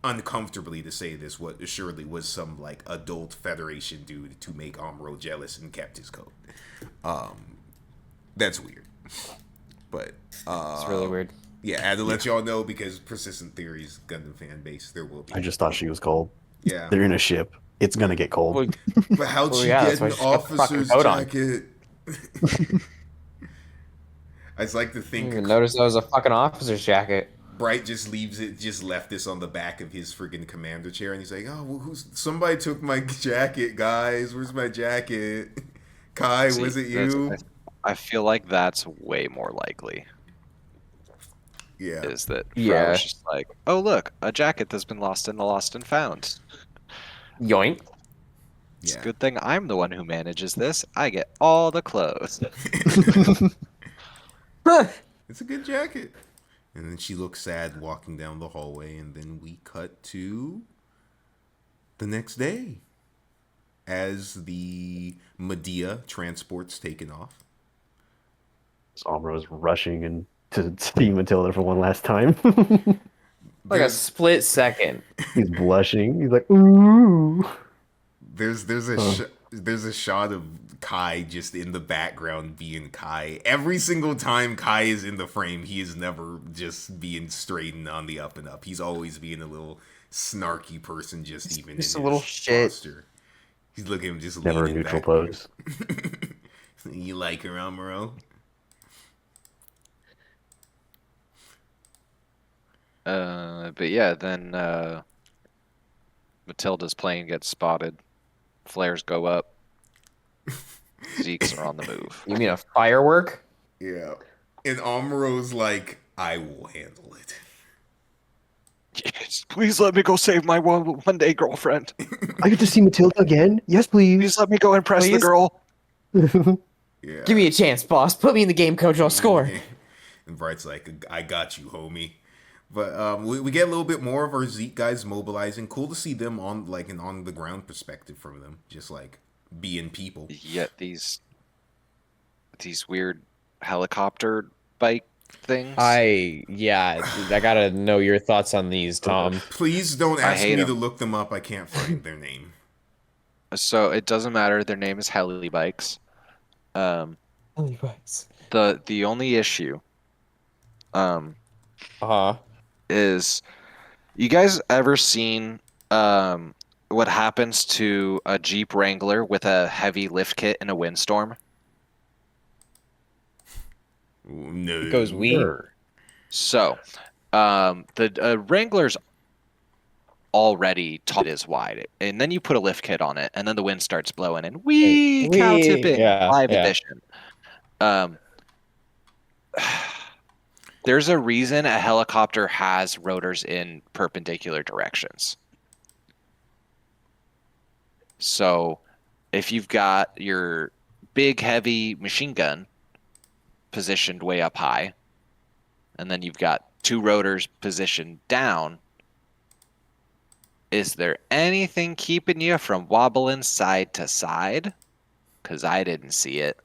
uncomfortably to say this, what assuredly was some like adult Federation dude to make Amuro jealous and kept his coat. That's weird. But It's really weird. yeah, I had to let y'all know because persistent theories, Gundam fan base, there will be. I just thought she was cold. Yeah. They're in a ship. It's gonna get cold. Well, But how'd Well, she yeah, get that's why an she's got the fucking officer's coat on. jacket? I just like to I think didn't even notice that was a fucking officer's jacket. Bright just left this on the back of his friggin' commander chair, and he's like, "Oh, well, somebody took my jacket, guys. Where's my jacket? Kai, See, was it you?" I feel like that's way more likely. Yeah. Is that Yeah. Frau's just like, oh look, a jacket that's been lost in the lost and found. Yoink. It's Yeah. a good thing I'm the one who manages this. I get all the clothes. It's a good jacket. And then she looks sad walking down the hallway, and then we cut to the next day as the Medea transport's taken off. Amuro's rushing and to see Matilda for one last time. Like a split second. He's blushing. He's like, ooh. There's a shot of Kai just in the background being Kai. Every single time Kai is in the frame, he is never just being straight and on the up and up. He's always being a little snarky person, just even just in a little his shit. posture. He's looking at him just Never a leaning neutral back. pose. You like her, Amuro? But yeah, then Matilda's plane gets spotted. Flares go up. Zeeks are on the move. You mean a firework? Yeah. And Amuro's like, "I will handle it." Yes, please let me go save my one day girlfriend. I get to see Matilda again? Yes, please. Please let me go impress the Please? girl. Yeah. Give me a chance, boss. Put me in the game, coach. I'll score. And Bright's like, "I got you, homie." But we get a little bit more of our Zeke guys mobilizing. Cool to see them on like an on the ground perspective from them, just like being people. Yet these weird helicopter bike things. I gotta know your thoughts on these, Tom. Please don't I ask hate me 'em. to look them up. I can't find their name. So it doesn't matter. Their name is heli bikes. The only issue Uh-huh. is, you guys ever seen what happens to a Jeep Wrangler with a heavy lift kit in a windstorm? No. It goes we. Sure. So, the Wrangler's already top is wide, and then you put a lift kit on it, and then the wind starts blowing, and wee cow Wee. tipping Yeah, live yeah. edition. There's a reason a helicopter has rotors in perpendicular directions. So, if you've got your big heavy machine gun positioned way up high, and then you've got two rotors positioned down, is there anything keeping you from wobbling side to side? Because I didn't see it.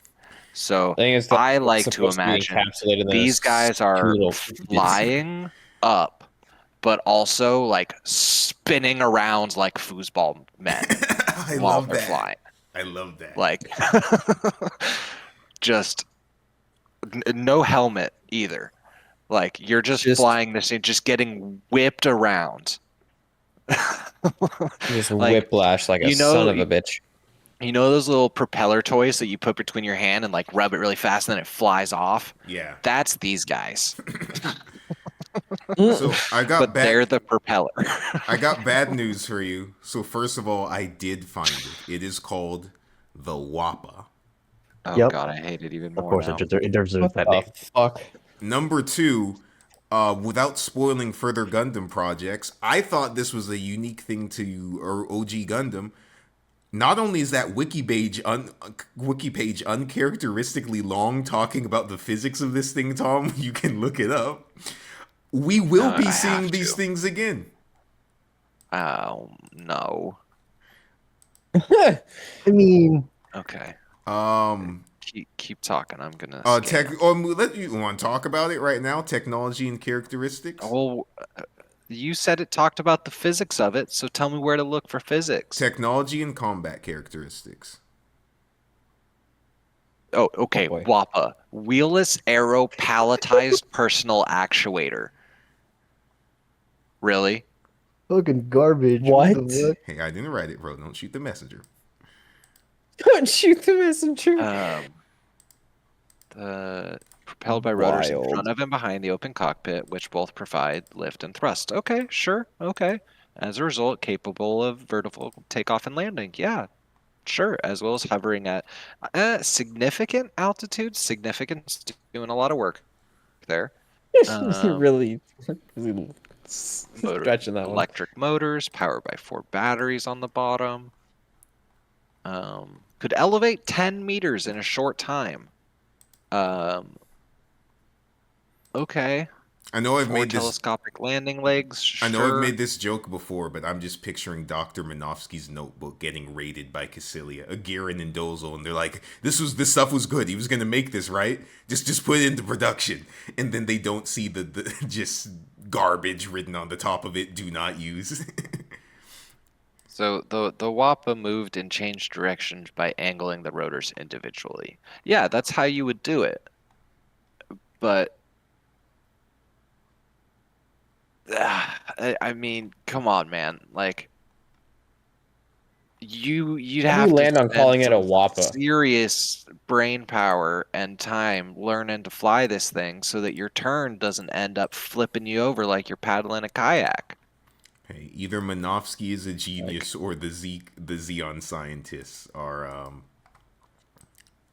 So thing is that I it's like to supposed to be imagine encapsulated in these this guys are little flying up, but also like spinning around like foosball men I while love they're that. flying. I love that. Like, just no helmet either. Like, you're just flying this thing, just getting whipped around. just Like, whiplash like a you son know, of a bitch. you know those little propeller toys that you put between your hand and like rub it really fast and then it flies off? Yeah. That's these guys. So I got But they're bad. the propeller. I got bad news for you. So first of all, I did find it. It is called the Wappa. Oh Yep. God, I hate it even Of more course, now. it deserves What that the name. fuck? Number two, without spoiling further Gundam projects, I thought this was a unique thing to OG Gundam. Not only is that wiki page uncharacteristically long talking about the physics of this thing, Tom, you can look it up. We will be I seeing have these to. things again. Oh no. I mean, Okay. Um, Keep talking. I'm gonna tech. scan. Let you want to talk about it right now? Technology and characteristics. Oh, you said it talked about the physics of it, so tell me where to look for physics. Technology and combat characteristics. Oh, okay. boy. WAPA, wheelless aero palletized personal actuator. Really? fucking garbage. What? The Hey, I didn't write it, bro. Don't shoot the messenger. Don't shoot the messenger. The propelled by rotors in Wild. front of and behind the open cockpit, which both provide lift and thrust. Okay, sure. Okay. As a result, capable of vertical takeoff and landing. Yeah, sure. As well as hovering at significant altitude. Significance, doing a lot of work there. really Motor, stretching that one. electric motors, powered by 4 batteries on the bottom. Could elevate 10 meters in a short time. Okay. I know I've 4 made this. telescopic landing legs. I know I've Sure. made this joke before, but I'm just picturing Dr. Minovsky's notebook getting raided by Cassilia, Agirin, and Dozel, and they're like, "This stuff was good. He was gonna make this, right? Just put it into production." And then they don't see the just garbage written on the top of it. Do not use. So the WAPA moved and changed directions by angling the rotors individually. Yeah, that's how you would do it. But I mean, come on, man. Like you'd How do have you to land on spend calling it a some WAPA? serious brain power and time learning to fly this thing so that your turn doesn't end up flipping you over like you're paddling a kayak. Hey, either Minovsky is a genius or the Xeon scientists are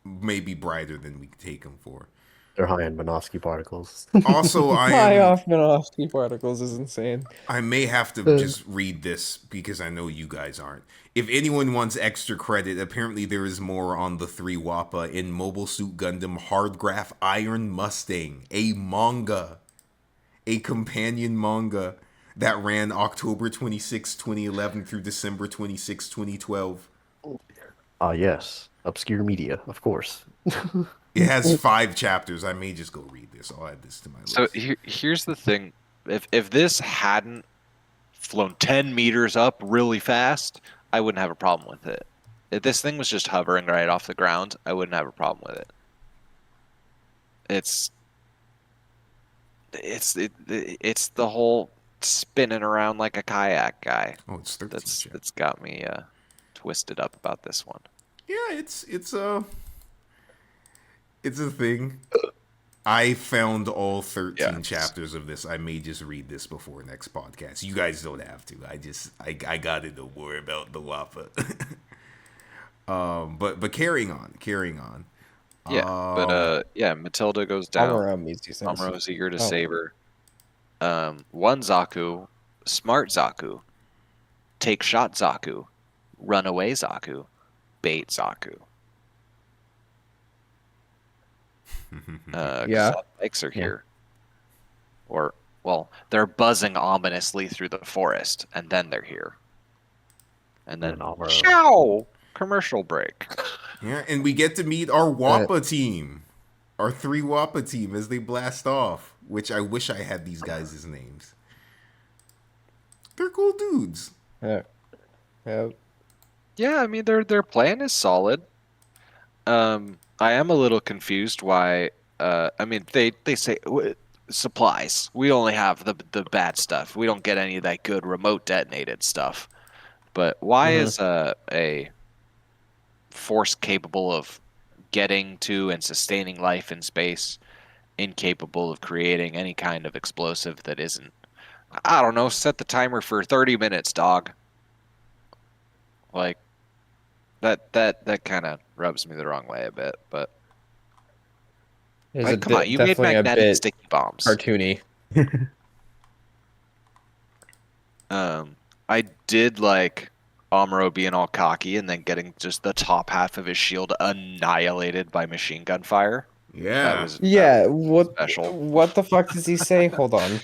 maybe brighter than we take them for. They're high in Minovsky particles. Also, High off Minovsky particles is insane. I may have to just read this because I know you guys aren't. If anyone wants extra credit, apparently there is more on the 3 WAPA in Mobile Suit Gundam Hardgraph Iron Mustang, a manga, a companion manga that ran October 26, 2011 through December 26, 2012. Yes. Obscure media, of course. It has 5 chapters. I may just go read this. I'll add this to my list. So here's the thing. If this hadn't flown 10 meters up really fast, I wouldn't have a problem with it. If this thing was just hovering right off the ground, I wouldn't have a problem with it. It's the whole spinning around like a kayak guy. Oh, it's 13 chapters. That's got me twisted up about this one. Yeah, it's a thing. I found all 13 chapters of this. I may just read this before next podcast. You guys don't have to. I gotta know more about the WAPA. But carrying on. Yeah, Matilda goes down. Amuro's eager to save her. One Zaku, smart Zaku, take shot Zaku, runaway Zaku, bait Zaku. Yeah. All the bikes are Yeah. here. Or, well, they're buzzing ominously through the forest, and then they're here. And then, And Amuro. chow! Commercial break. Yeah, and we get to meet our Wappa team. Our 3 Wappa team as they blast off. Which I wish I had these guys' names. They're cool dudes. Yeah. Yeah, I mean, their plan is solid. I am a little confused why. I mean, they say supplies. We only have the bad stuff. We don't get any of that good remote detonated stuff. But why is a force capable of getting to and sustaining life in space incapable of creating any kind of explosive that isn't? I don't know. Set the timer for 30 minutes, dog. Like that kind of rubs me the wrong way a bit, but It's like, come on, you made definitely a magnetic bit sticky bombs. cartoony. I did like Amuro being all cocky and then getting just the top half of his shield annihilated by machine gun fire. Yeah. That was Yeah, what special. what the fuck does he say? Hold on.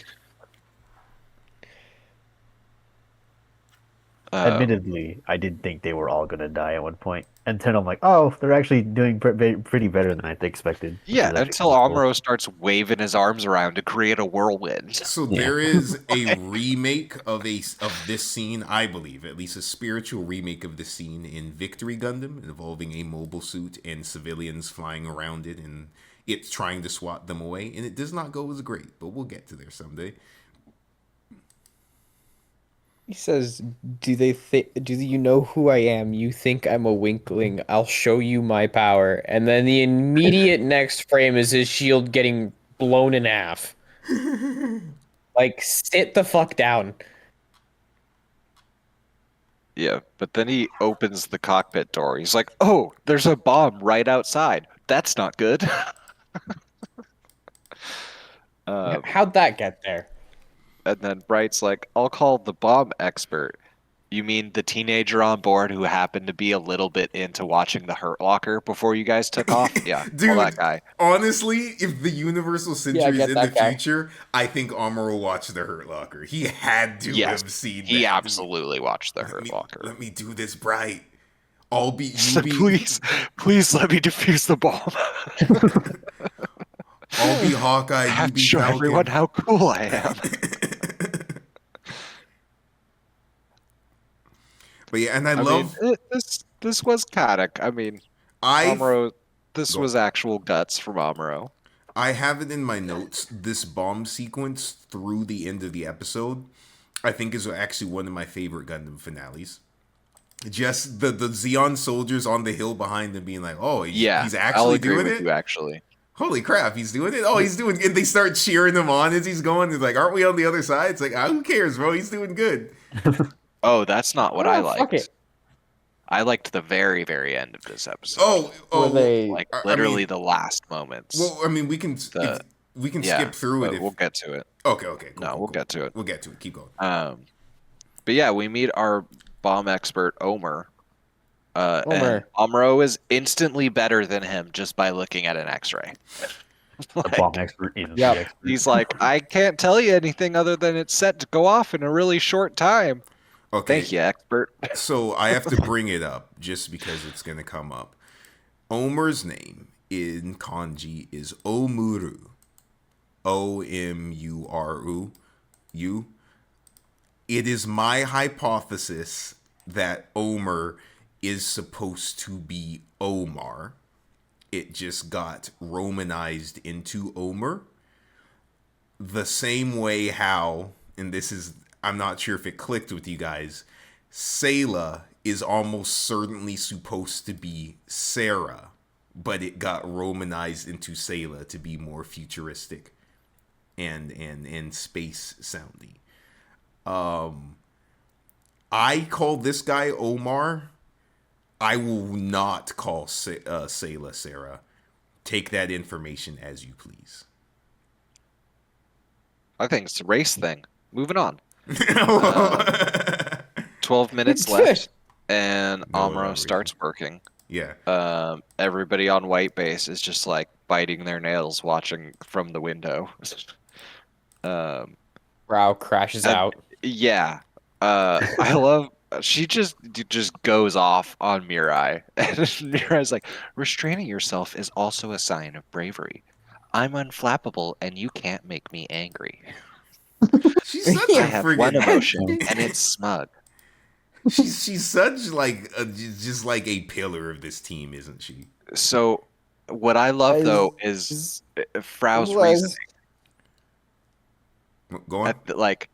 Admittedly, I did think they were all gonna die at one point. And then I'm like, oh, they're actually doing pretty better than I expected. which Yeah, is actually until pretty cool. Amuro starts waving his arms around to create a whirlwind. So there is a remake of this scene, I believe, at least a spiritual remake of the scene in Victory Gundam, involving a mobile suit and civilians flying around it, and it's trying to swat them away, and it does not go as great, but we'll get to there someday. He says, do you know who I am? You think I'm a winkling. I'll show you my power. And then the immediate next frame is his shield getting blown in half. Like, sit the fuck down. Yeah, but then he opens the cockpit door. He's like, "Oh, there's a bomb right outside. That's not good." How'd that get there? And then Bright's like, "I'll call the bomb expert." You mean the teenager on board who happened to be a little bit into watching the Hurt Locker before you guys took off? Yeah, Dude, well, that guy. Honestly, if the Universal Century is get in that the guy. future, I think Amuro watched the Hurt Locker. He had to Yes, have seen he that. absolutely watched the Hurt Locker. Let me do this, Bright. You be Please let me defuse the bomb. I'll be Hawkeye, I have you to be show Falcon. everyone how cool I am. But yeah, and I mean, love this was Kadak. I mean, Amuro. This was actual guts from Amuro. I have it in my notes. This bomb sequence through the end of the episode, I think, is actually one of my favorite Gundam finales. Just the Zeon soldiers on the hill behind them being like, "Oh, he's I'll actually agree doing with it." you, actually. Holy crap, he's doing it! Oh, he's doing it. And they start cheering him on as he's going. It's like, aren't we on the other side? It's like, who cares, bro? He's doing good. Oh, that's not what I fuck liked. it. I liked the very, very end of this episode. Were they Like literally the last moments. Well, I mean, we can skip through it. We'll get to it. Okay, cool, We'll get to it. We'll get to it. Keep going. But yeah, we meet our bomb expert Omer. Omer. And Amuro is instantly better than him just by looking at an X-ray. The bomb expert is the Yep. expert. He's like, I can't tell you anything other than it's set to go off in a really short time. Okay. Thank you, expert. So I have to bring it up just because it's going to come up. Omer's name in kanji is Omuru. Omuru. It is my hypothesis that Omer is supposed to be Omar. It just got Romanized into Omer. The same way how, and this is, I'm not sure if it clicked with you guys, Sayla is almost certainly supposed to be Sarah, but it got Romanized into Sayla to be more futuristic and space sounding. I call this guy Omar. I will not call Sayla Sarah. Take that information as you please. I think it's a race thing. Moving on. 12 minutes left, and No Amuro reason. starts working. Yeah. Everybody on white base is just like biting their nails watching from the window. Rao crashes And- out. Yeah. I love she just goes off on Mirai. And Mirai's like, restraining yourself is also a sign of bravery. I'm unflappable and you can't make me angry. She's such I a have one friggin' emotion and it's smug. she's such like just like a pillar of this team, isn't she? So what I love though is Frau's reasoning. Go on. Like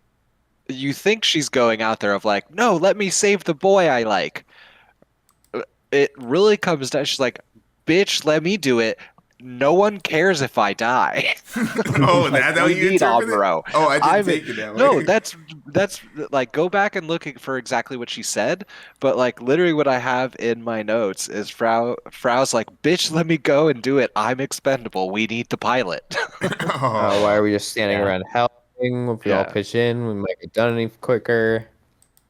you think she's going out there of like, no, let me save the boy I like. It really comes down. She's like, bitch, let me do it. No one cares if I die. Oh, that's how we you need interpret it? Amuro. Oh, I didn't take it that way. No, that's like go back and look for exactly what she said. But like literally, what I have in my notes is Frau's like, bitch, let me go and do it. I'm expendable. We need the pilot. Why are we just standing around helping? If we all Yeah. pitch in, we might get done any quicker.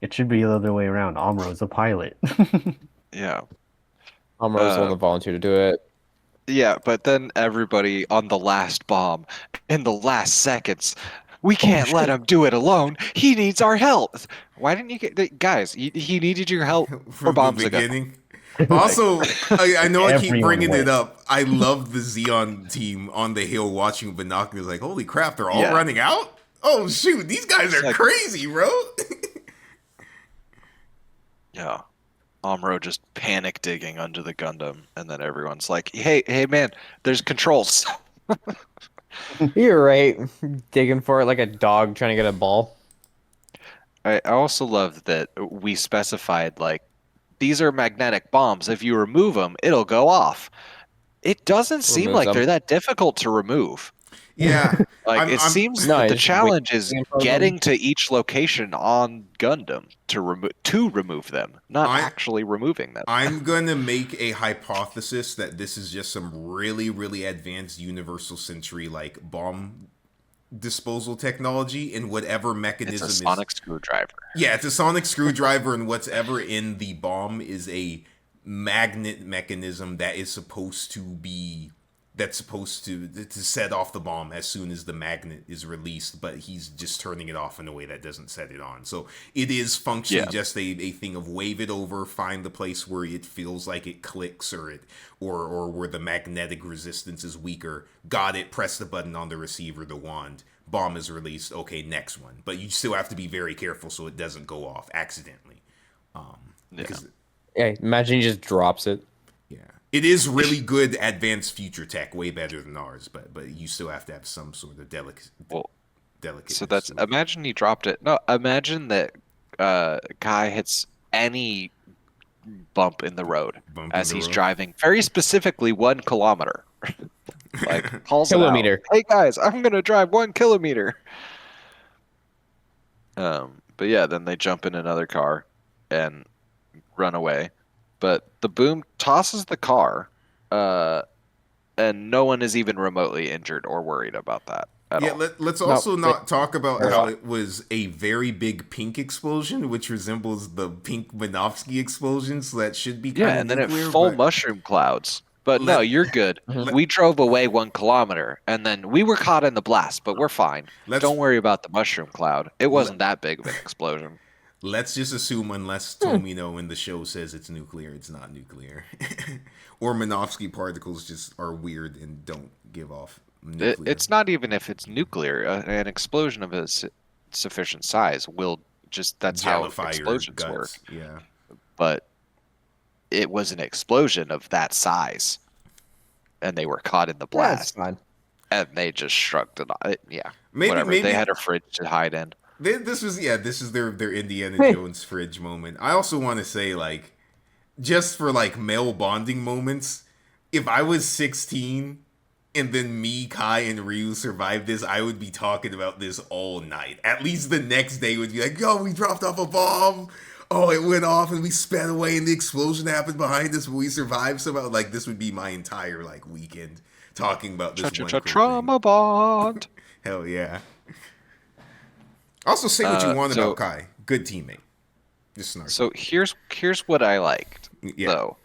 It should be the other way around. Amro's a pilot. Yeah. Amuro's the one that volunteered to do it. Yeah, but then everybody on the last bomb, in the last seconds, we can't let him do it alone. He needs our help. Why didn't you get guys? He needed your help 4 From bombs the ago. beginning. Also, I know I keep Everyone bringing it went. up. I love the Xeon team on the hill watching binoculars. Like, holy crap, they're all Yeah. running out. Oh shoot, these guys are like- crazy, bro. Yeah. Amuro just panic digging under the Gundam, and then everyone's like, "Hey, man, there's controls." You're right. Digging for it like a dog trying to get a ball. I also love that we specified like these are magnetic bombs. If you remove them, it'll go off. It doesn't seem Removes like them. they're that difficult to remove. Yeah. Like I'm- seems No, that the it's challenge is waiting for them. getting to each location on Gundam to remove them, not I- actually removing them. I'm gonna make a hypothesis that this is just some really, really advanced universal century like bomb disposal technology in whatever It's mechanism a sonic screwdriver. Yeah, it's a sonic screwdriver, and whatever in the bomb is a magnet mechanism that is supposed to set off the bomb as soon as the magnet is released, but he's just turning it off in a way that doesn't set it on. So it is functionally just a thing of wave it over, find the place where it feels like it clicks or where the magnetic resistance is weaker. Got it, press the button on the receiver, the wand. Bomb is released. Okay, next one. But you still have to be very careful so it doesn't go off accidentally. Because Yeah, imagine he just drops it. yeah, it is really good advanced future tech, way better than ours. But you still have to have some sort of delicate. So that's imagine he dropped it. No, imagine that Kai hits any bump in the road Bump as in the he's road. driving, very specifically 1 kilometer. Like calls it out. Kilometer. Hey guys, I'm gonna drive 1 kilometer. But yeah, then they jump in another car and run away. But the boom tosses the car, and no one is even remotely injured or worried about that at all. Let's also not talk about how it was a very big pink explosion, which resembles the pink Minovsky explosion, so that should be kind of and then it nuclear, full but mushroom clouds. But no, you're good. We drove away 1 kilometer, and then we were caught in the blast, but we're fine. Don't worry about the mushroom cloud. It wasn't that big of an explosion. Let's just assume, unless Tomino in the show says it's nuclear, it's not nuclear. Or Minovsky particles just are weird and don't give off nuclear. It's not even if it's nuclear. An explosion of a sufficient size will just, that's how Jellify your explosions work. guts. Yeah. But it was an explosion of that size, and they were caught in the Yeah, it's blast, fine. and they just shrugged it off. Yeah, Maybe- whatever. maybe- They had a fridge to hide in. This is their Indiana Jones fridge moment. I also want to say, like, just for like male bonding moments, if I was 16 and then me, Kai, and Ryu survived this, I would be talking about this all night. At least the next day would be like, yo, we dropped off a bomb. Oh, it went off and we sped away and the explosion happened behind us, but we survived somehow. Like, this would be my entire like weekend talking about this one cool Trauma thing. bond. Hell yeah. Also, say what you want about Kai. Good teammate. Just snarky. So here's what I liked Yeah. though.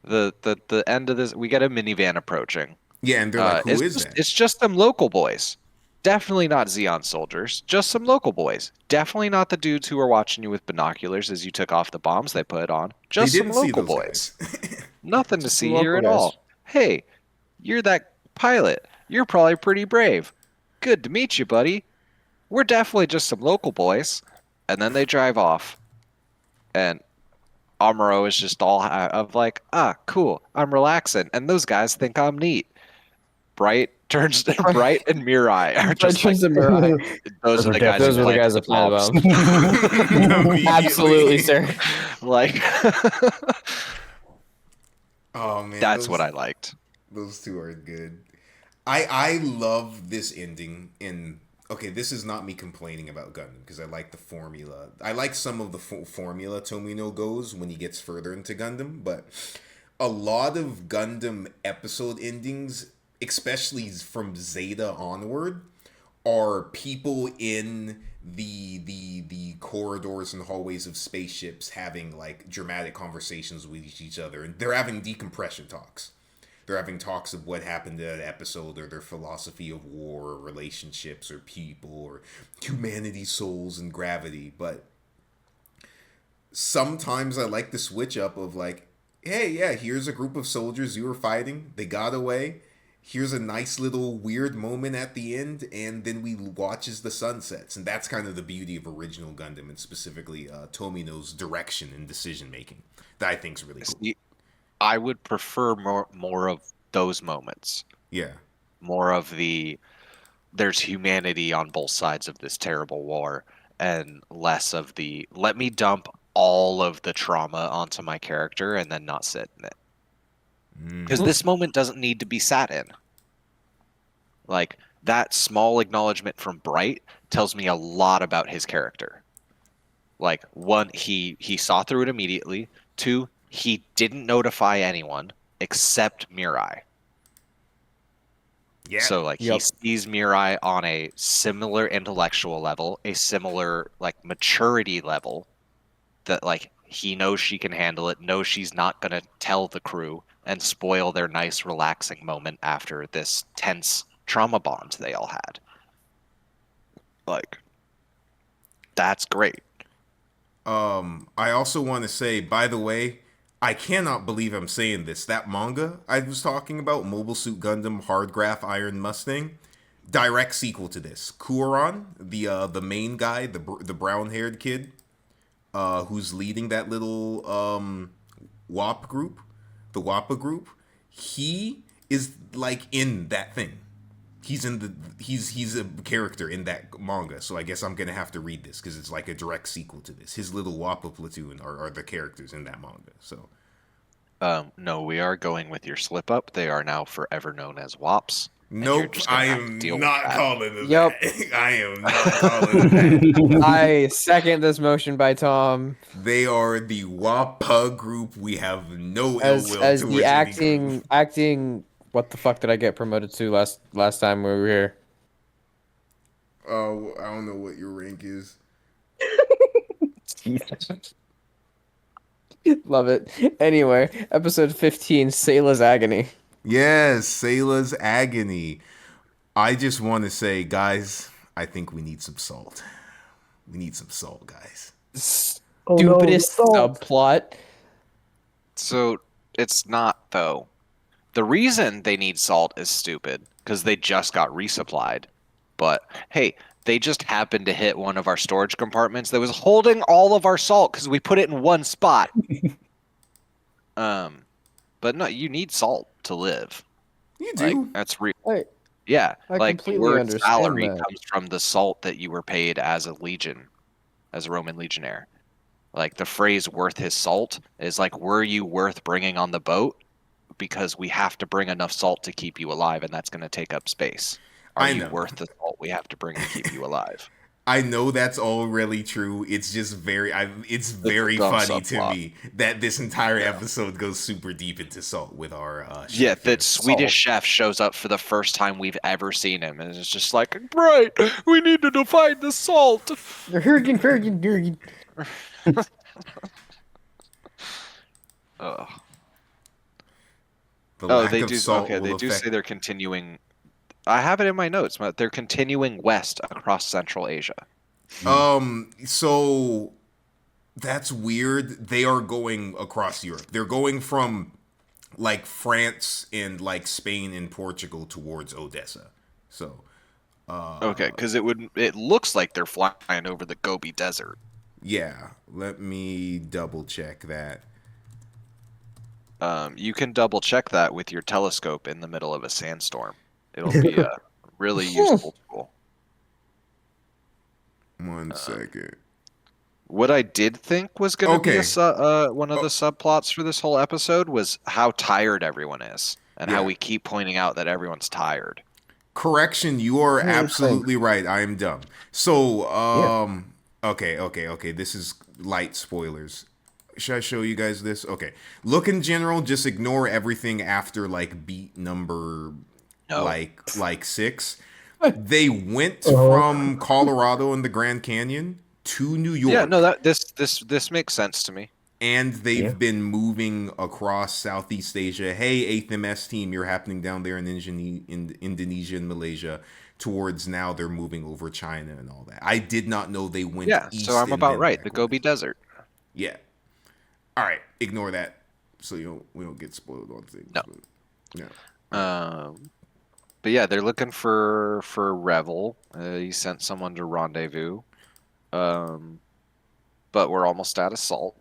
The end of this, we get a minivan approaching. Yeah, and they're like, "Who is that?" It's just some local boys. Definitely not Xeon soldiers. Just some local boys. Definitely not the dudes who were watching you with binoculars as you took off the bombs they put on. They Just some didn't see local those boys. guys. Nothing to Just see some here local at guys. all. Hey, you're that pilot. You're probably pretty brave. Good to meet you, buddy. We're definitely just some local boys. And then they drive off. And Amuro is just all of like, cool, I'm relaxing. And those guys think I'm neat. Bright turns Bright and Mirai are just like, those are the guys. Those who were the guys that planted planted the bombs. Absolutely, sir. Like, Oh man, that's what I liked. Those two are good. I love this ending in. Okay, this is not me complaining about Gundam because I like the formula. I like some of the formula Tomino goes when he gets further into Gundam, but a lot of Gundam episode endings, especially from Zeta onward, are people in the corridors and hallways of spaceships having like dramatic conversations with each other, and they're having decompression talks. They're having talks of what happened in that episode, or their philosophy of war, or relationships, or people, or humanity, souls, and gravity. But sometimes I like the switch up of like, hey, yeah, here's a group of soldiers you were fighting. They got away. Here's a nice little weird moment at the end, and then we watch as the sun sets. And that's kind of the beauty of original Gundam, and specifically Tomino's direction and decision making that I think is really cool. I would prefer more of those moments. Yeah. More of there's humanity on both sides of this terrible war, and less of the let me dump all of the trauma onto my character and then not sit in it. Because this moment doesn't need to be sat in. Like, that small acknowledgement from Bright tells me a lot about his character. Like, one, he saw through it immediately. Two, he didn't notify anyone except Mirai. Yeah. So, like, he sees Mirai on a similar intellectual level, a similar, like, maturity level, that, like, he knows she can handle it, knows she's not going to tell the crew and spoil their nice, relaxing moment after this tense trauma bond they all had. Like, that's great. I also want to say, by the way, I cannot believe I'm saying this. That manga I was talking about, Mobile Suit Gundam Hard Graph Iron Mustang, direct sequel to this. Kuoran, the main guy, the brown-haired kid, who's leading that little WAP group, the WAPA group, he is like in that thing. He's a character in that manga, so I guess I'm gonna have to read this because it's like a direct sequel to this. His little WAPA platoon are the characters in that manga. So, no, we are going with your slip up. They are now forever known as WAPs. nope, I am not calling it Yep. that. I am not calling it that. I second this motion by Tom. They are the WAPA group. We have no ill will As towards the any group. acting. What the fuck did I get promoted to last time we were here? Oh, I don't know what your rank is. Love it. Anyway, episode 15, Sayla's Agony. Yes, Sayla's Agony. I just want to say, guys, I think we need some salt. We need some salt, guys. Stupidest subplot. So, it's not, though. The reason they need salt is stupid, because they just got resupplied. But, hey, they just happened to hit one of our storage compartments that was holding all of our salt, because we put it in one spot. But no, you need salt to live. You do. Like, that's real. I Like, completely your understand salary that. comes from the salt that you were paid as a legion, as a Roman legionnaire. Like, the phrase "worth his salt" is like, were you worth bringing on the boat? Because we have to bring enough salt to keep you alive, and that's going to take up space. Are you worth the salt we have to bring to keep you alive? I know that's all really true. It's just it's very funny to me that this entire episode goes super deep into salt with our chef. That Swedish chef shows up for the first time we've ever seen him, and it's just like, right, we need to find the salt. The Oh, lack they of do. salt Okay, will they do affect. say they're continuing. I have it in my notes, but they're continuing west across Central Asia. So that's weird. They are going across Europe. They're going from like France and like Spain and Portugal towards Odessa. So Okay, because it looks like they're flying over the Gobi Desert. yeah, let me double check that. You can double check that with your telescope in the middle of a sandstorm. It'll be a really useful tool. One second. What I did think was going to be Okay. one of the subplots for this whole episode was how tired everyone is, and how Yeah. we keep pointing out that everyone's tired. Correction, you are Yeah, it's fine. absolutely right. I am dumb. So, Yeah. okay. This is light spoilers. Should I show you guys this? Okay. Look in general, just ignore everything after like beat number No. like 6. They went from Colorado and the Grand Canyon to New York. Yeah, no, this makes sense to me. And they've Yeah. been moving across Southeast Asia. Hey, 8th MS team, you're happening down there in Indonesia and Malaysia. Towards now, they're moving over China and all that. I did not know they went Yeah, east. so I'm and about then right. The backwards. Gobi Desert. Yeah. All right, ignore that. So we don't get spoiled on things. No. But, yeah. But yeah, they're looking for Revel. He sent someone to rendezvous. But we're almost out of salt.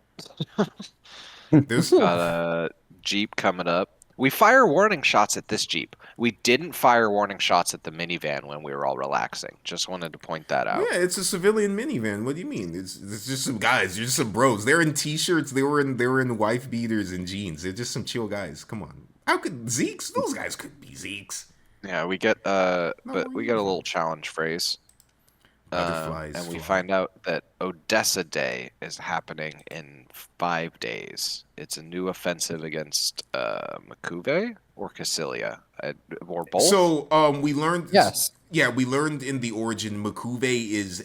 There's Got a Jeep coming up. We fire warning shots at this Jeep. We didn't fire warning shots at the minivan when we were all relaxing. Just wanted to point that out. yeah, it's a civilian minivan. What do you mean? It's just some guys. They're just some bros. They're in t-shirts. They were in wife beaters and jeans. They're just some chill guys. Come on. How could Zeeks? Those guys couldn't be Zeeks. Yeah, we get but we get a little challenge phrase. Butterflies And we fly. find out that Odessa Day is happening in 5 days. It's a new offensive against Makuve or Casilia, or both. So we learned. Yes. Yeah, we learned in the origin. Makuve is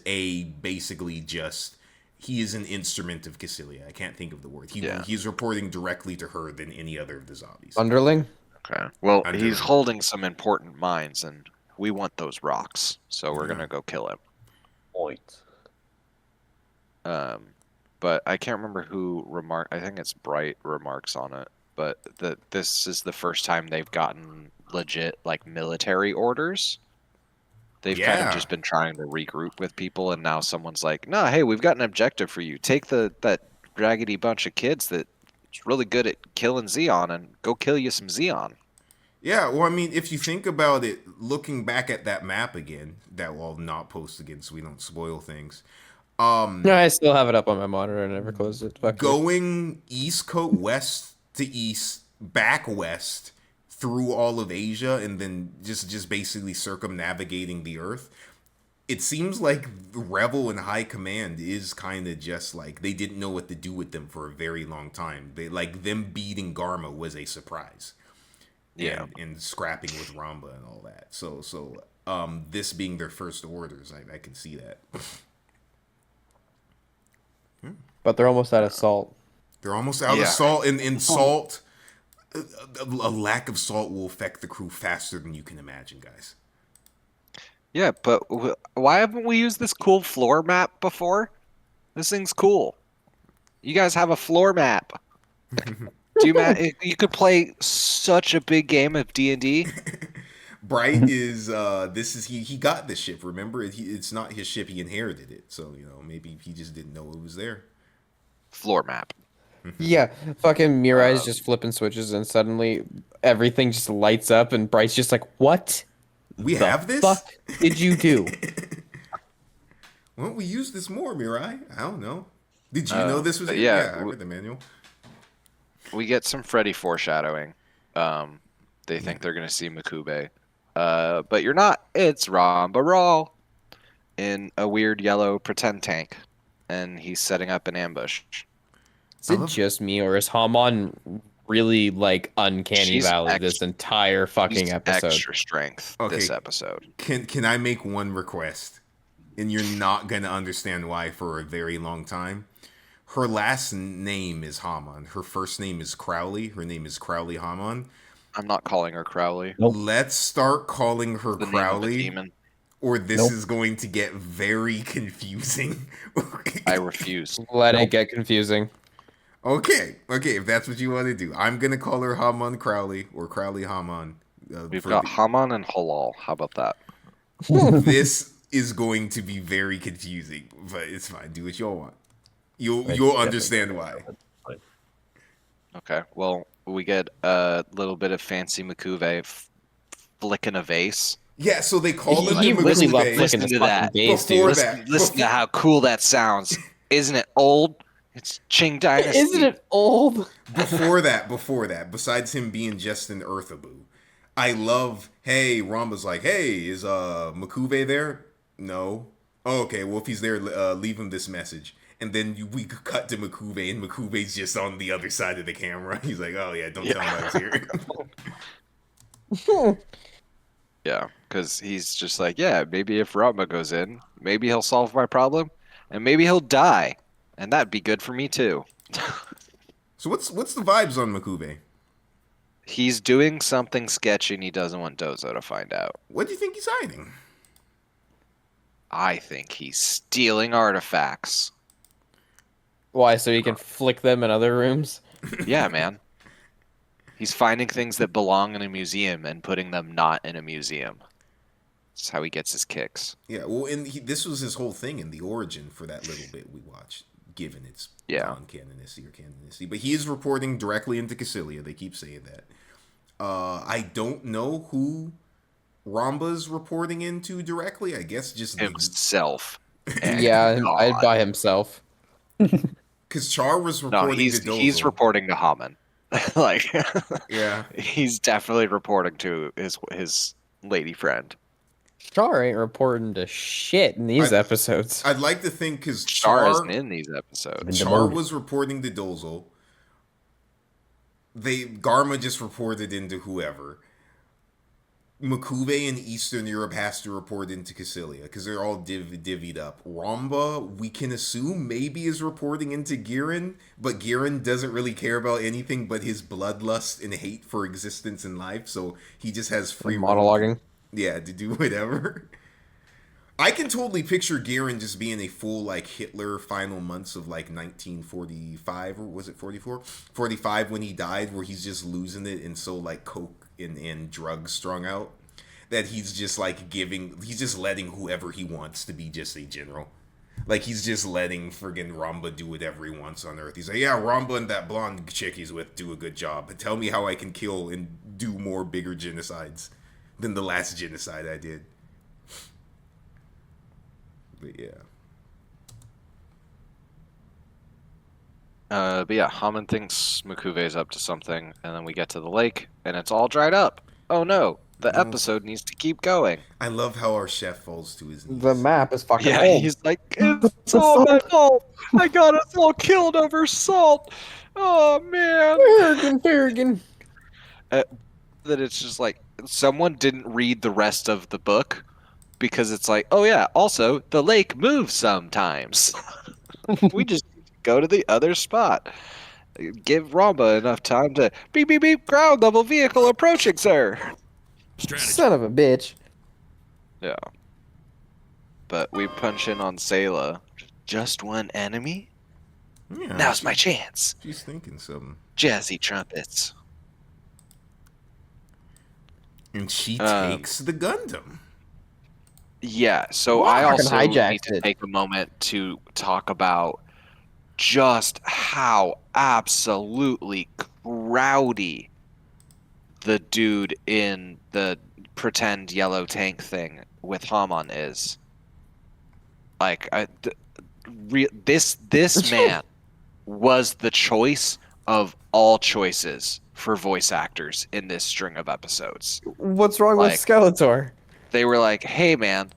basically just. He is an instrument of Casilia. I can't think of the word. He's reporting directly to her than any other of the zombies. Underling? Okay. Well, Under he's him. holding some important mines, and we want those rocks, so we're gonna go kill him. Point. But I can't remember who remarked. I think it's Bright remarks on it. But this is the first time they've gotten legit like military orders. They've kind Yeah. of just been trying to regroup with people, and now someone's like, "No, hey, we've got an objective for you. Take that raggedy bunch of kids that's really good at killing Xeon, and go kill you some Xeon." Yeah, well, I mean, if you think about it, looking back at that map again, that we'll not post again so we don't spoil things. No, I still have it up on my monitor. I never closed it. Fuck you. Going east coast, west to east, back west through all of Asia, and then just basically circumnavigating the Earth. It seems like Rebel and High Command is kind of just like they didn't know what to do with them for a very long time. They like them beating Garma was a surprise. Yeah. And scrapping with Ramba and all that. So this being their first orders, I can see that. But they're almost out of salt. They're almost out of salt, and salt, a lack of salt will affect the crew faster than you can imagine, guys. Yeah, but why haven't we used this cool floor map before? This thing's cool. You guys have a floor map. Do you could play such a big game of D&D. Bright is he got this ship. Remember, it's not his ship. He inherited it, so maybe he just didn't know it was there. Floor map. Yeah, fucking Mirai's just flipping switches and suddenly everything just lights up and Bright's just like, what We the have this. fuck did you do? Why don't we use this more, Mirai? I don't know. Did you know this was? but Yeah, yeah, I read the manual. We get some Freddy foreshadowing. They think they're gonna see Makube. But you're not. It's Ramba Raw in a weird yellow pretend tank, and he's setting up an ambush. Is it just me or is Hamon really like uncanny She's valley this entire fucking He's episode? extra strength this episode. Can I make one request? And you're not gonna understand why for a very long time. Her last name is Hamon. Her first name is Crowley. Her name is Crowley Hamon. I'm not calling her Crowley. Nope. Let's start calling her The name of a Crowley, demon. or this Nope. is going to get very confusing. I refuse. Let Nope. it get confusing. Okay, if that's what you want to do, I'm gonna call her Haman Crowley or Crowley Haman. We've got Haman and Halal. How about that? This is going to be very confusing, but it's fine. Do what y'all want. You'll understand why. Okay. Well, we get a little bit of fancy Makuve flicking a vase. Yeah, so they call him He the really Makuve. loved flicking Listen his to fucking that. base, Before dude. that. Listen to how cool that sounds. Isn't it old? It's Qing Dynasty. Isn't it old? Before that, besides him being just an Earthaboo, I love, hey, Ramba's like, hey, is Makuve there? No. Oh, okay, well, if he's there, leave him this message. And then we cut to Makuve, and Makuve's just on the other side of the camera. He's like, oh, yeah, don't tell him I was here. Yeah, because he's just like, yeah, maybe if Rama goes in, maybe he'll solve my problem, and maybe he'll die, and that'd be good for me too. So what's the vibes on Makuve? He's doing something sketchy, and he doesn't want Dozo to find out. What do you think he's hiding? I think he's stealing artifacts. Why? So he can flick them in other rooms? Yeah, man. He's finding things that belong in a museum and putting them not in a museum. That's how he gets his kicks. Yeah, well, and this was his whole thing in the origin for that little bit we watched, given its non-canonicity or canonicity. But he is reporting directly into Cassilia. They keep saying that. I don't know who Ramba's reporting into directly. I guess just Himself. Yeah, I'd buy himself. Because Char was reporting to Dozo. He's reporting to Haman. Like, yeah, he's definitely reporting to his lady friend. Char ain't reporting to shit in these episodes. I'd like to think because Char isn't in these episodes. Char was reporting to Dozo. Garma just reported into whoever. Makuve in Eastern Europe has to report into Cassilia because they're all divvied up. Ramba, we can assume, maybe is reporting into Giran, but Giran doesn't really care about anything but his bloodlust and hate for existence and life, so he just has free monologuing. Yeah, to do whatever. I can totally picture Giran just being a full, like, Hitler final months of, like, 1945, or was it 44? 45 when he died, where he's just losing it and so, like, coke and drugs strung out, that he's just, like, he's just letting whoever he wants to be just a general. Like, he's just letting friggin' Ramba do whatever he wants on Earth. He's like, yeah, Ramba and that blonde chick he's with do a good job. Tell me how I can kill and do more bigger genocides than the last genocide I did. But yeah. But yeah, Haman thinks Makuve's up to something, and then we get to the lake, and it's all dried up. Oh no, the episode needs to keep going. I love how our chef falls to his knees. The map is fucking Yeah, old. he's like, it's all my fault. I got us all killed over salt. Oh man. Farragon. That it's just like someone didn't read the rest of the book because it's like, oh yeah, also the lake moves sometimes. We just go to the other spot. Give Ramba enough time to beep beep beep ground level vehicle approaching, sir. Son of a bitch. Yeah. But we punch in on Sayla. Just one enemy? Yeah, Now's my chance. She's thinking something. Jazzy trumpets. And she takes the Gundam. Yeah, so I also need to take a moment to talk about just how absolutely crowdy the dude in the pretend yellow tank thing with Haman is. Like, this man was the choice of all choices for voice actors in this string of episodes. What's wrong with Skeletor? They were like, hey man,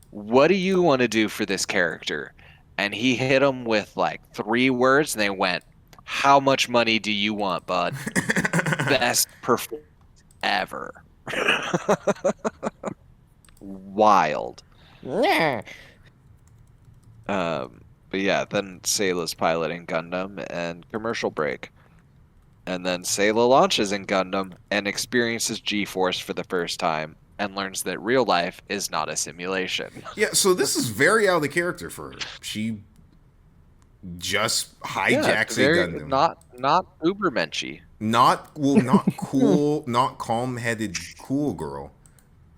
what do you want to do for this character? And he hit them with like 3 words, and they went, how much money do you want, bud? Best performance ever. Wild. Yeah. But yeah, then Sayla's piloting Gundam and commercial break. And then Sayla launches in Gundam and experiences G-Force for the first time and learns that real life is not a simulation. Yeah, so this is very out of character for her. She just hijacks a Gundam. Not ubermenschy. Not cool, not calm-headed cool girl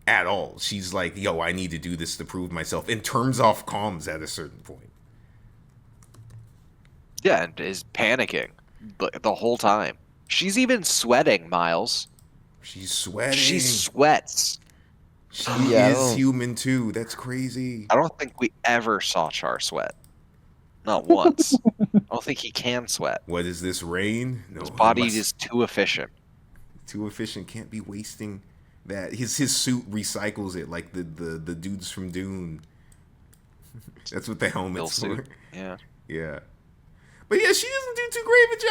at all. She's like, yo, I need to do this to prove myself, and turns off comms at a certain point. Yeah, and is panicking the whole time. She's even sweating, Miles. She's sweating. She sweats. She is human too. That's crazy. I don't think we ever saw Char sweat. Not once. I don't think he can sweat. What is this, rain? No, his body is too efficient. Too efficient. Can't be wasting that. His suit recycles it like the dudes from Dune. That's what the helmet's for. Yeah. Yeah. But yeah, she doesn't do too great of a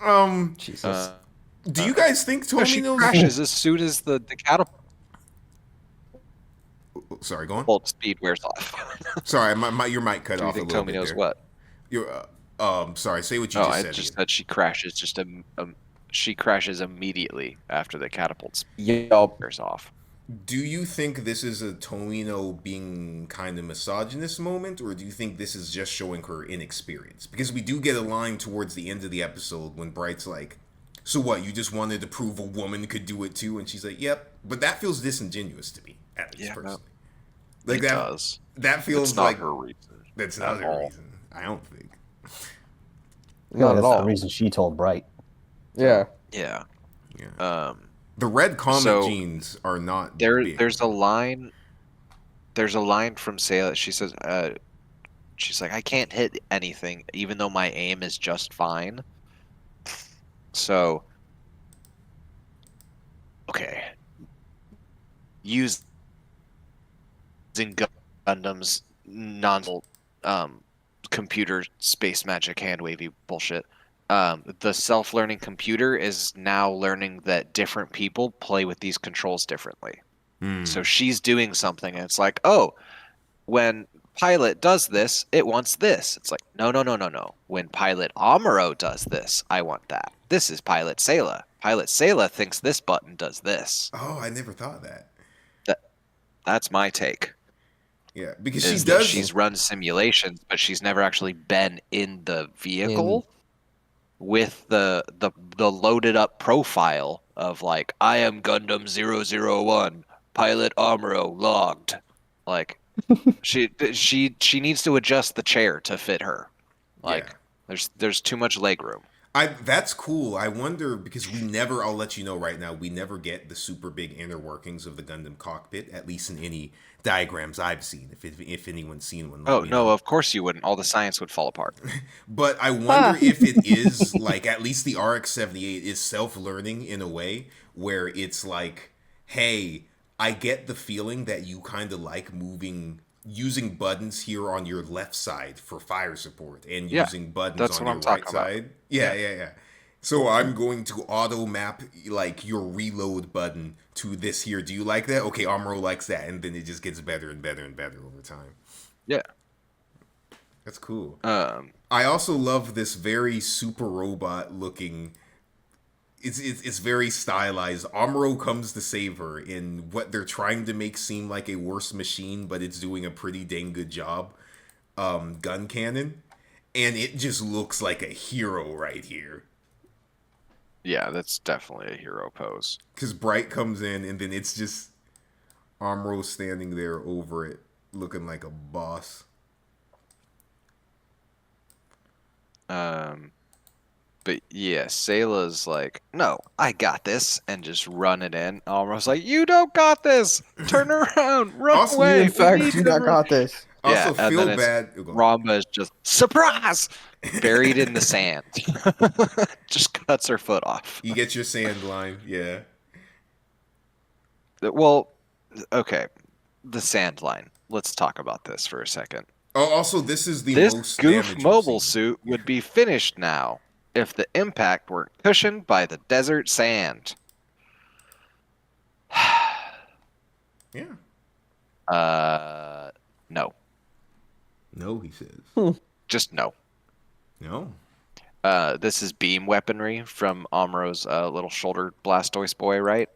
job. Jesus. Do you guys think Tomino's... She crashes as soon as the catapult Sorry, go on. speed wears off. Sorry, your mic cut off a little Tommy bit knows there. what? You're sorry. Say what you just said. I just said she crashes. She crashes immediately after the catapult wears off. Do you think this is a Tomino being kind of misogynist moment, or do you think this is just showing her inexperience? Because we do get a line towards the end of the episode when Bright's like, "So what? You just wanted to prove a woman could do it too?" And she's like, "Yep." But that feels disingenuous to me, at least personally. Like it does. That feels it's not like her reason. That's not her reason. I don't think. No, that's the reason she told Bright. Yeah. Yeah. The red comet genes are not big. There's a line from Sayla. She says she's like, I can't hit anything even though my aim is just fine. So okay. Using Gundam's computer space magic hand wavy bullshit. The self-learning computer is now learning that different people play with these controls differently. So she's doing something, and it's like, oh, when Pilot does this, it wants this. It's like, no. When Pilot Amuro does this, I want that. This is Pilot Sayla. Pilot Sayla thinks this button does this. Oh, I never thought that. That's my take. Yeah, because she's run simulations, but she's never actually been in the vehicle with the loaded up profile of like, I am Gundam 001, Pilot Amuro logged. Like she needs to adjust the chair to fit her. Like there's too much leg room. That's cool. I wonder, because I'll let you know right now, we never get the super big inner workings of the Gundam cockpit, at least in any diagrams I've seen, if anyone's seen one. Oh, no, of course you wouldn't. All the science would fall apart. But I wonder if it is, like, at least the RX-78 is self-learning in a way where it's like, hey, I get the feeling that you kind of like using buttons here on your left side for fire support and using buttons on your right side. Yeah. So I'm going to auto map like your reload button to this here. Do you like that? Okay, Amuro likes that, and then it just gets better and better and better over time. Yeah. That's cool. I also love this very super robot looking. It's very stylized. Amuro comes to save her in what they're trying to make seem like a worse machine, but it's doing a pretty dang good job. Gun cannon, and it just looks like a hero right here. Yeah, that's definitely a hero pose. Because Bright comes in, and then it's just Amuro standing there over it, looking like a boss. But yeah, Sayla's like, no, I got this, and just run it in. Amuro's like, you don't got this. Turn around, run Also, away. In fact, you not got this. Also, Yeah, feel bad. Ramba is just surprise, buried in the sand. Just cuts her foot off. You get your sand line, yeah. Well, okay, the sand line. Let's talk about this for a second. Oh, also, this is the This most goof damage mobile we've seen. suit would be finished now if the impact weren't cushioned by the desert sand. Yeah. No. No, he says. Just no. No. This is beam weaponry from Amuro's little shoulder Blastoise boy, right?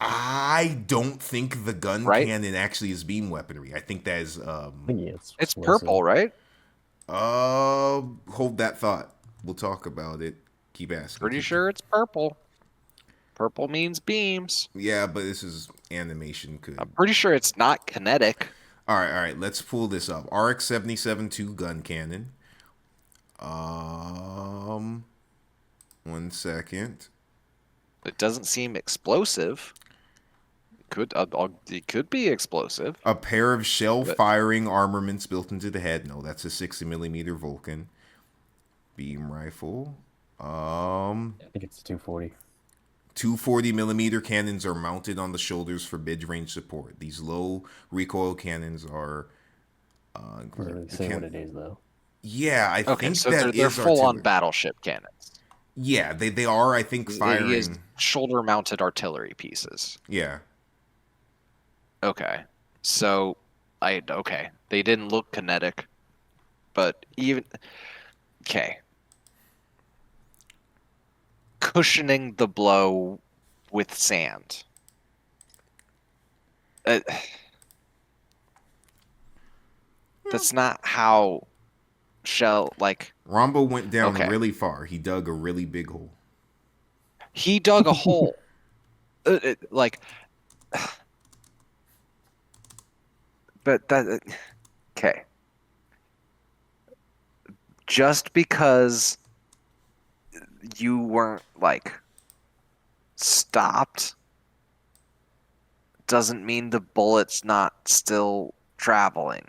I don't think the gun Right? cannon actually is beam weaponry. I think that is I think it's It's explosive. purple, right? hold that thought. We'll talk about it. Keep asking. Pretty sure it's purple. Purple means beams. Yeah, but this is animation I'm pretty sure it's not kinetic. All right. Let's pull this up. RX-77-2 gun cannon. 1 second. It doesn't seem explosive. It could be explosive. A pair of shell-firing armaments built into the head. No, that's a 60mm Vulcan. Beam rifle. I think it's 240. 240mm cannons are mounted on the shoulders for mid-range support. These low recoil cannons are. Doesn't really say what it is though. Yeah, I think so that they're is full-on artillery. battleship cannons. Yeah, they are. I think firing. It is shoulder-mounted artillery pieces. Yeah. Okay, so they didn't look kinetic, but okay. Cushioning the blow with sand. That's not how Rombo went down Okay. really far. He dug a really big hole. He dug a hole. But that okay. Just because you weren't stopped doesn't mean the bullet's not still traveling.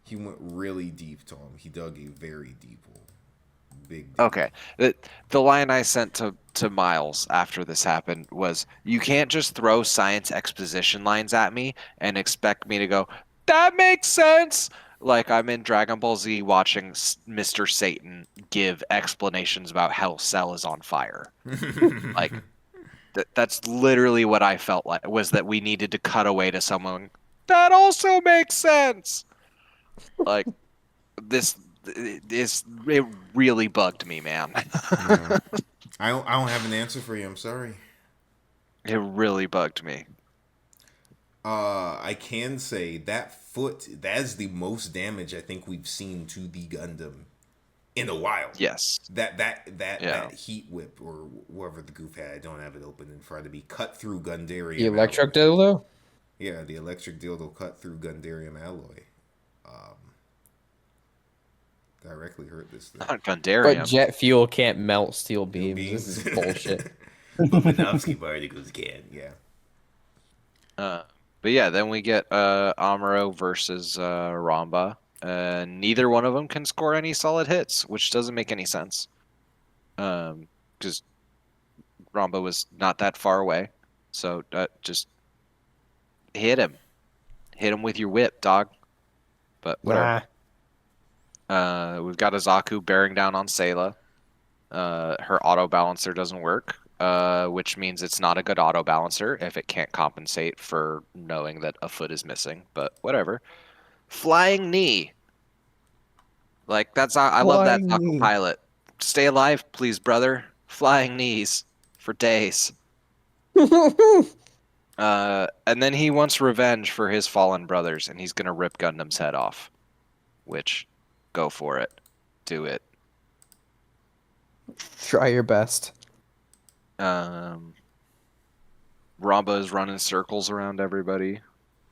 He went really deep, Tom. He dug a very deep hole. Big. Okay. The line I sent to Miles after this happened was, you can't just throw science exposition lines at me and expect me to go, that makes sense! Like I'm in Dragon Ball Z watching Mr. Satan give explanations about how Cell is on fire. That's literally what I felt like, was that we needed to cut away to someone, that also makes sense! Like, it really bugged me, man. Yeah. I don't have an answer for you. I'm sorry. It really bugged me. I can say that that is the most damage I think we've seen to the Gundam in a while. Yes. That heat whip or whatever the goof had, I don't have it open in front of me, cut through Gundarium. The electric dildo? Yeah, the electric dildo cut through Gundarium alloy. Directly hurt this thing. Not Gundarium. But jet fuel can't melt steel beams. This is bullshit. Papanovsky particles can, yeah. But yeah, then we get Amuro versus Ramba. Neither one of them can score any solid hits, which doesn't make any sense. Because Ramba was not that far away. So just hit him. Hit him with your whip, dog. But whatever. We've got a Zaku bearing down on Sayla. Her auto balancer doesn't work, which means it's not a good auto balancer if it can't compensate for knowing that a foot is missing. But whatever. Flying knee. Like I love that Zaku pilot. Stay alive, please, brother. Flying knees for days. And then he wants revenge for his fallen brothers, and he's gonna rip Gundam's head off. Which, go for it. Do it. Try your best. Ramba is running circles around everybody.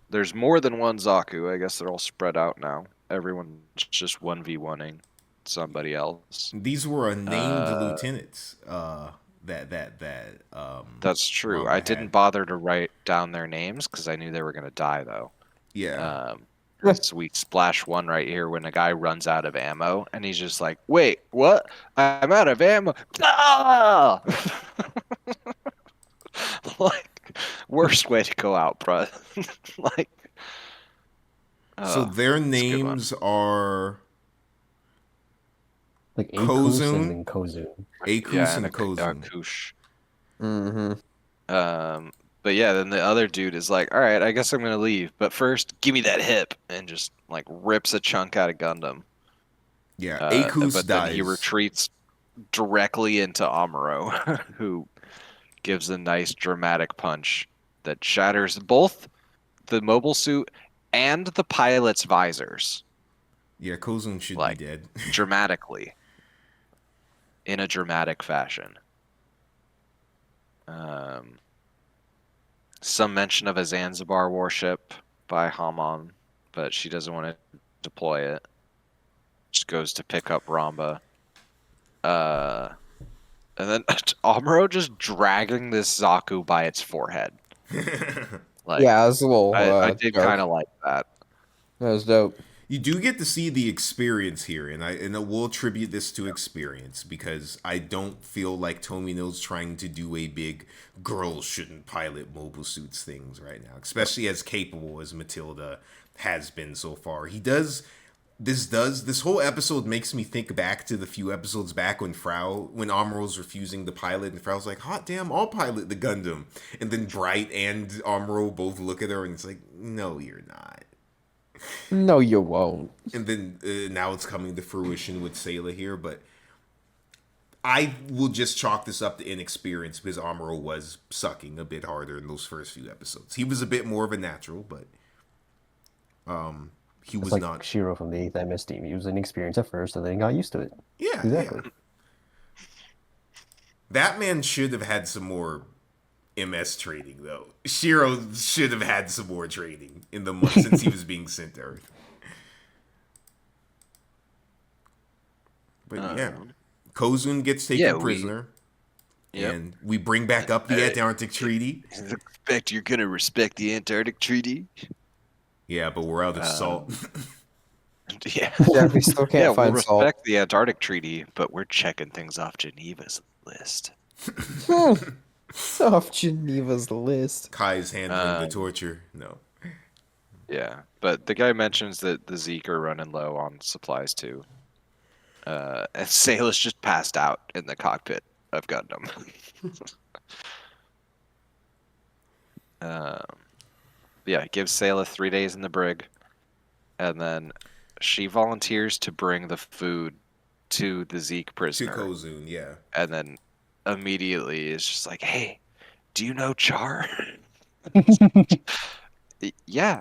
There's more than one Zaku. I guess they're all spread out now. Everyone's just 1v1ing somebody else. These were unnamed lieutenants. That's true. I didn't bother to write down their names because I knew they were going to die, though. Yeah. Sweet splash one right here when a guy runs out of ammo and he's just like, wait, what? I'm out of ammo. Ah! Like, worst way to go out, bro. Like, so their names are like Akus and then Kozu. Akus and Kozu. Kush. Mm-hmm. But yeah, then the other dude is like, all right, I guess I'm going to leave. But first, give me that hip. And just, like, rips a chunk out of Gundam. Yeah, Akus but dies. then he retreats directly into Amuro, who gives a nice dramatic punch that shatters both the mobile suit and the pilot's visors. Yeah, Kozun should be dead. Dramatically. In a dramatic fashion. Some mention of a Zanzibar warship by Hamon, but she doesn't want to deploy it. Just goes to pick up Ramba. And then Amuro just dragging this Zaku by its forehead. Like, yeah, it was a little. I did kind of like that. That was dope. You do get to see the experience here, and I will attribute this to experience, because I don't feel like Tomino's trying to do a big girls shouldn't pilot mobile suits things right now, especially as capable as Matilda has been so far. This whole episode makes me think back to the few episodes back when Amuro's refusing to pilot, and Frau's like, hot damn, I'll pilot the Gundam. And then Bright and Amuro both look at her and it's like, no, you're not. No, you won't. And then now it's coming to fruition with Sayla here, but I will just chalk this up to inexperience, because Amuro was sucking a bit harder in those first few episodes. He was a bit more of a natural, but he was like not. Shiro from the 8th MS team. He was inexperienced at first, and then he got used to it. Yeah, exactly. Yeah. That man should have had some more MS training, though. Shiro should have had some more training in the months since he was being sent to Earth. But yeah, Kozun gets taken prisoner, and we bring back up the Antarctic Treaty. Expect you're gonna respect the Antarctic Treaty? Yeah, but we're out of salt. Yeah, we still can't find salt. We'll respect the Antarctic Treaty, but we're checking things off Geneva's list. Off Geneva's list. Kai's handling the torture. No. Yeah, but the guy mentions that the Zeke are running low on supplies too. And Sayla's just passed out in the cockpit of Gundam. Yeah, gives Sayla 3 days in the brig, and then she volunteers to bring the food to the Zeke prisoner. To Kozun, yeah. And then immediately is just like, hey, do you know Char? Yeah,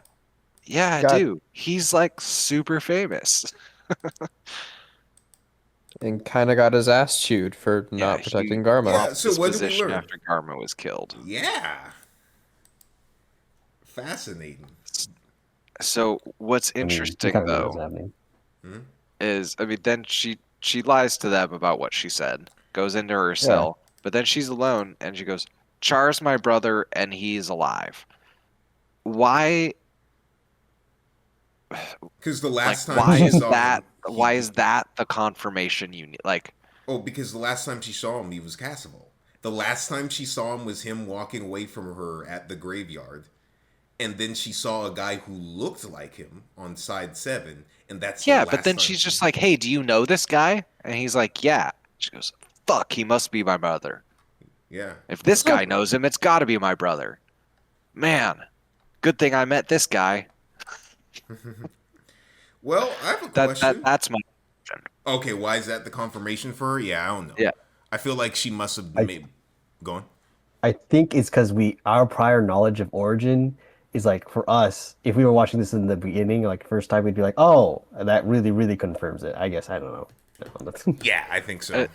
I do. He's like super famous. And kind of got his ass chewed for not protecting Garma. Yeah, so what did we learn? After Garma was killed. Yeah. Fascinating. So what's interesting though is, then she lies to them about what she said, goes into her cell, but then she's alone and she goes, Char's my brother and he's alive. Why? Because the last time why she is saw that? him, Why is that the confirmation you need? Like, because the last time she saw him, he was Cassavol. The last time she saw him was him walking away from her at the graveyard, and then she saw a guy who looked like him on side 7, and that's but then she's just like, hey, do you know this guy? And he's like, yeah. She goes, fuck, he must be my brother. Yeah. If this guy knows him, it's got to be my brother. Man, good thing I met this guy. Well, I have a question. That's my question. Okay, why is that the confirmation for her? Yeah, I don't know. Yeah. I feel like she must have made... Go on. I think it's because our prior knowledge of origin is like, for us, if we were watching this in the beginning, like first time, we'd be like, oh, that really, really confirms it. I guess, I don't know. Yeah, I think so.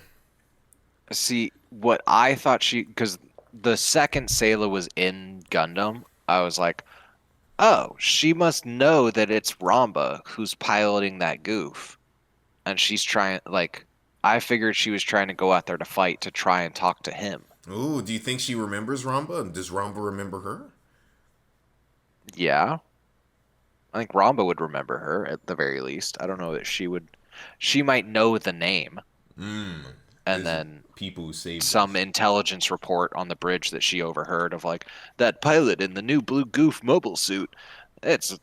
See, what I thought because the second Sayla was in Gundam, I was like, oh, she must know that it's Ramba who's piloting that goof. And she's trying, I figured she was trying to go out there to fight to try and talk to him. Ooh, do you think she remembers Ramba? Does Ramba remember her? Yeah. I think Ramba would remember her at the very least. I don't know that she would. She might know the name. And then people who saved some intelligence report on the bridge that she overheard of that pilot in the new blue goof mobile suit. It's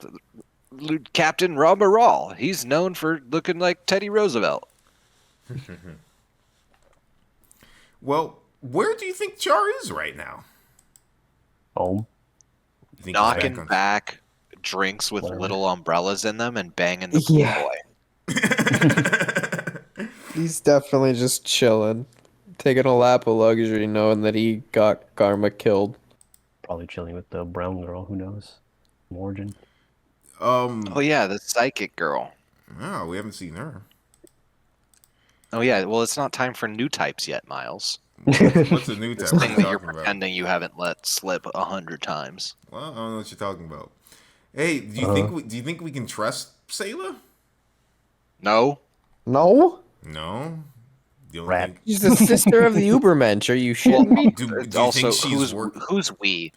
Captain Ramba Rawl. He's known for looking like Teddy Roosevelt. Well, where do you think Char is right now? Home. Knocking back drinks with little umbrellas in them and banging the pool boy. He's definitely just chilling, taking a lap of luxury, knowing that he got Karma killed. Probably chilling with the brown girl. Who knows? Morgan. Oh yeah, the psychic girl. Oh, we haven't seen her. Oh yeah, well it's not time for new types yet, Miles. What's a new This type? What are thing you that you're talking about? pretending you haven't let slip 100 times. Well, I don't know what you're talking about. Hey, do you think we can trust Sayla? No. No? No. You don't Rat. think? She's the sister of the Ubermensch. Are you shitting me? Do you Also, think she's who's we? Who's we?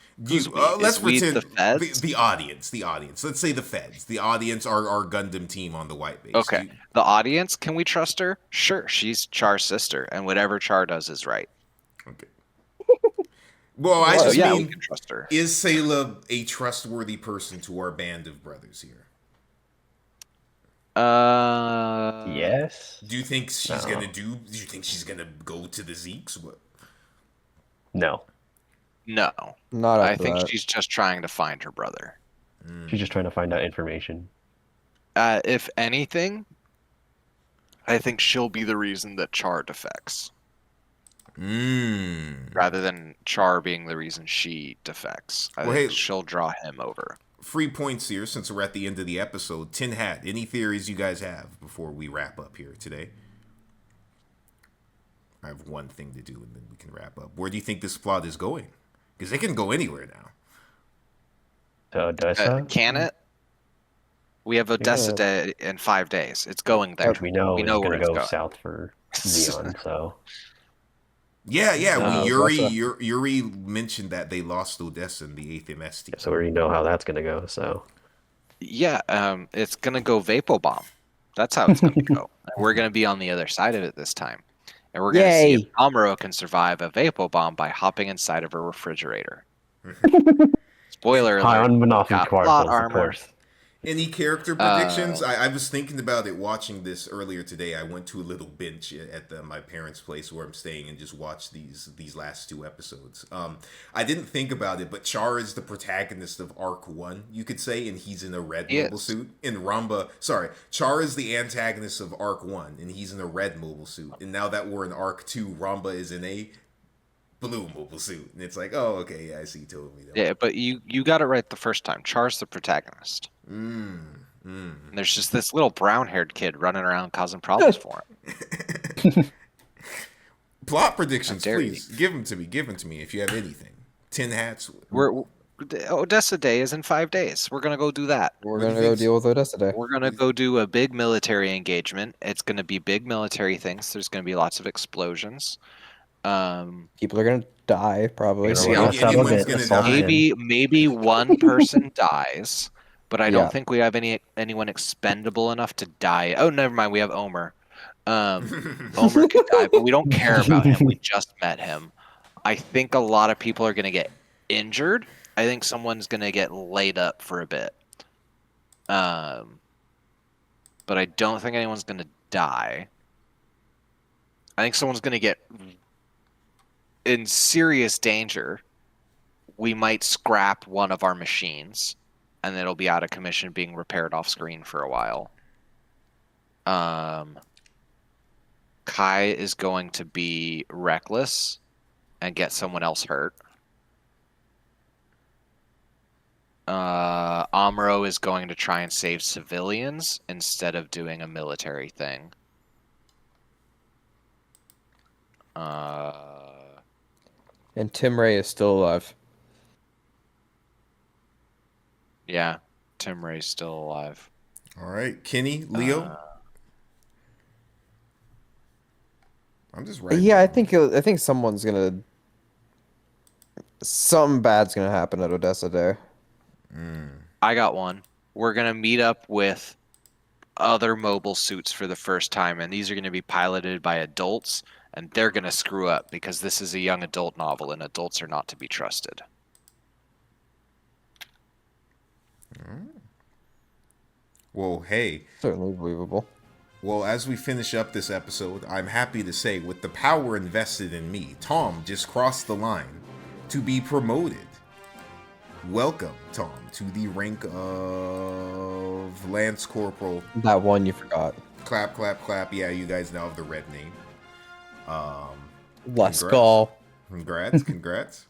Let's Is we pretend the feds? the audience. The audience. Let's say the feds. The audience are our Gundam team on the white base. Okay. The audience, can we trust her? Sure, she's Char's sister, and whatever Char does is right. Okay. Well, I So just yeah, we mean, can trust her. is Sayla a trustworthy person to our band of brothers here? Yes. Do you think she's No. gonna do? Do you think she's gonna go to the Zeeks? What? No. No. Not I after think that. she's just trying to find her brother. She's just trying to find out information. If anything, I think she'll be the reason that Char defects, rather than Char being the reason she defects. I Well, think hey- she'll draw him over. Free points here since we're at the end of the episode. Tin Hat, any theories you guys have before we wrap up here today? I have one thing to do and then we can wrap up. Where do you think this plot is going? Because it can go anywhere now. To Odessa, Can it? We have Odessa Day in 5 days. It's going there. which we know is where going to it's go going. south for Zeon. So Yeah. Russia. Yuri mentioned that they lost Odessa in the 8th MS team. we already know how that's going to go. So Yeah, it's gonna go Vapo Bomb. That's how it's gonna go. We're gonna be on the other side of it this time, and we're gonna see if Amuro can survive a Vapo Bomb by hopping inside of a refrigerator. Spoiler high alert! on Monopoly got Quartles, plot of armor. course. Any character predictions? I was thinking about it watching this earlier today. I went to a little bench at my parents' place where I'm staying and just watched these last 2 episodes. I didn't think about it, but Char is the protagonist of Arc 1, you could say, and he's in a red mobile suit. And Char is the antagonist of Arc 1, and he's in a red mobile suit. And now that we're in Arc 2, Ramba is in a blue mobile suit. And it's like, oh, okay, yeah, I see totally. Yeah, but you got it right the first time. Char's the protagonist. And there's just this little brown-haired kid running around causing problems for him. Plot predictions, How dare please. Give them to me. Give them to me if you have anything. Tin Hats. Odessa Day is in 5 days. We're gonna go do that. We're gonna go deal with Odessa Day. We're gonna go do a big military engagement. It's gonna be big military things. There's gonna be lots of explosions. People are gonna die probably. See, Well, that's how they'll get assaulted. maybe one person dies, but I don't Yeah. think we have anyone expendable enough to die. Oh, never mind. We have Omer. Omer could die, but we don't care about him. We just met him. I think a lot of people are gonna get injured. I think someone's gonna get laid up for a bit. But I don't think anyone's gonna die. I think someone's gonna get in serious danger. We might scrap one of our machines, and it'll be out of commission, being repaired off screen for a while. Kai is going to be reckless and get someone else hurt. Amuro is going to try and save civilians instead of doing a military thing. And Tim Ray is still alive. Yeah, Tim Ray's still alive. All right, Kenny, Leo. I'm just writing. Yeah, I think someone's gonna. Something bad's gonna happen at Odessa Day. I got one. We're gonna meet up with other mobile suits for the first time, and these are gonna be piloted by adults, and they're gonna screw up because this is a young adult novel, and adults are not to be trusted. Well, hey. Certainly believable. Well, as we finish up this episode, I'm happy to say, with the power invested in me, Tom just crossed the line to be promoted. Welcome, Tom, to the rank of Lance Corporal. That one you forgot. Clap, clap, clap. Yeah, you guys now have the red name. Let's Congrats. go. Congrats.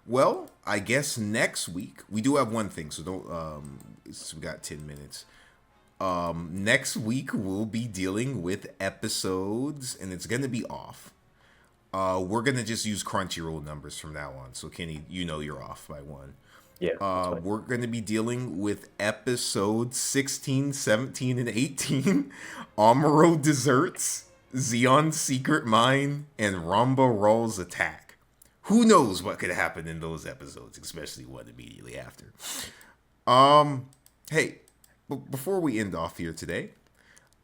Well, I guess next week we do have one thing, so don't. So we got 10 minutes. Next week we'll be dealing with episodes, and it's gonna be off. We're gonna just use Crunchyroll numbers from now on. So Kenny, you know you're off by one. Yeah. We're going to be dealing with episodes 16, 17, and 18. Amuro Desserts, Zeon's Secret Mine, and Ramba Raw's Attack. Who knows what could happen in those episodes, especially one immediately after. Hey, before we end off here today,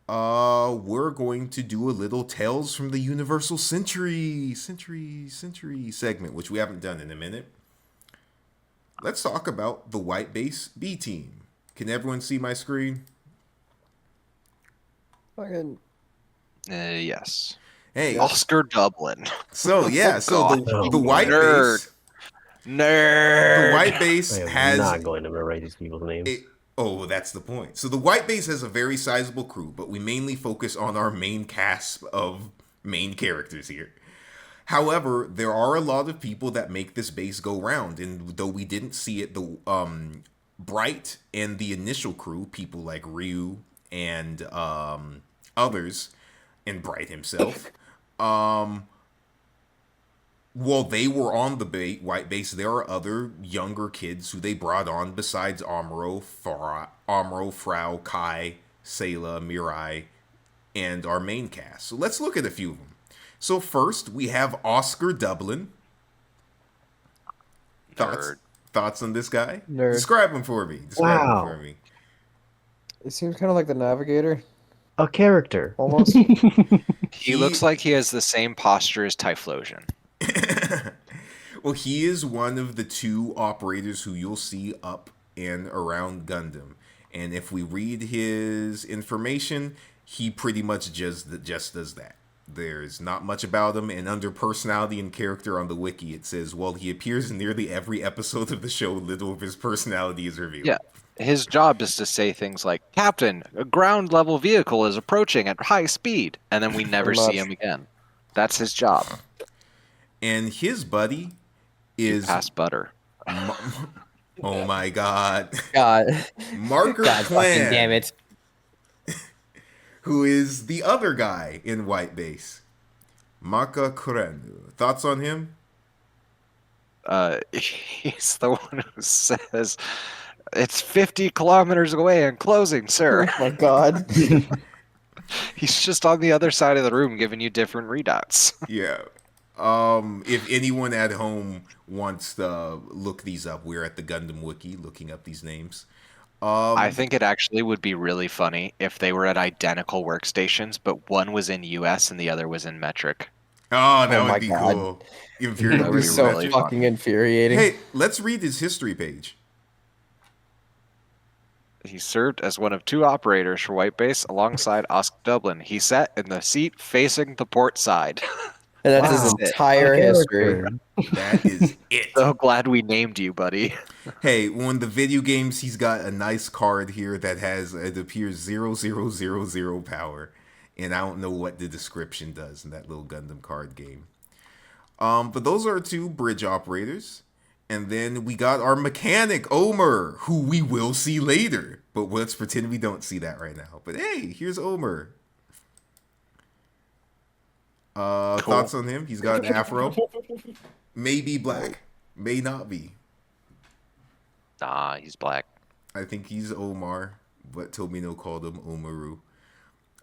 we're going to do a little Tales from the Universal Century segment, which we haven't done in a minute. Let's talk about the White Base B Team. Can everyone see my screen? Fucking Yes. Hey, Oscar Dublin. so yeah, so the White Nerd. Base, Nerd. the White Base I am has not going to memorize these people's names. oh, that's the point. So the White Base has a very sizable crew, but we mainly focus on our main cast of main characters here. However, there are a lot of people that make this base go round, and though we didn't see it, the Bright and the initial crew, people like Ryu and others, and Bright himself, while they were on the White Base, there are other younger kids who they brought on besides Amuro, Frau, Kai, Sayla, Mirai, and our main cast. So let's look at a few of them. So first, we have Oscar Dublin. Thoughts on this guy? Nerd. Describe him for me. Wow. It seems kind of like the Navigator, A character. almost. He looks like he has the same posture as Typhlosion. Well, he is one of the two operators who you'll see up and around Gundam. And if we read his information, he pretty much just does that. There's not much about him, and under personality and character on the wiki, it says, while he appears in nearly every episode of the show, little of his personality is revealed. Yeah. His job is to say things like, Captain, a ground level vehicle is approaching at high speed. And then we never Pretty see much. him again. That's his job. And his buddy is... Pass butter. Oh my god. God. Marker God fucking Clan. damn it. Who is the other guy in White Base. Maka Kurenu. Thoughts on him? He's the one who says, it's 50 kilometers away and closing, sir. Oh my god. He's just on the other side of the room giving you different readouts. Yeah. If anyone at home wants to look these up, we're at the Gundam Wiki looking up these names. I think it actually would be really funny if they were at identical workstations, but one was in US and the other was in metric. Oh, that Oh would my be God. cool. Infuriating. That would be be so really fucking infuriating. Hey, let's read his history page. He served as one of two operators for White Base alongside Oscar Dublin. He sat in the seat facing the port side. And that's his Wow. entire A history. character. That is it. So glad we named you, buddy. Hey, on the video games, he's got a nice card here that has, it appears 0000 power. And I don't know what the description does in that little Gundam card game. But those are two bridge operators. And then we got our mechanic, Omer, who we will see later. But let's pretend we don't see that right now. But hey, here's Omer. Cool. Thoughts on him? He's got an afro. May be black. May not be. Nah, he's black. I think he's Omar, but Tomino called him Omaru.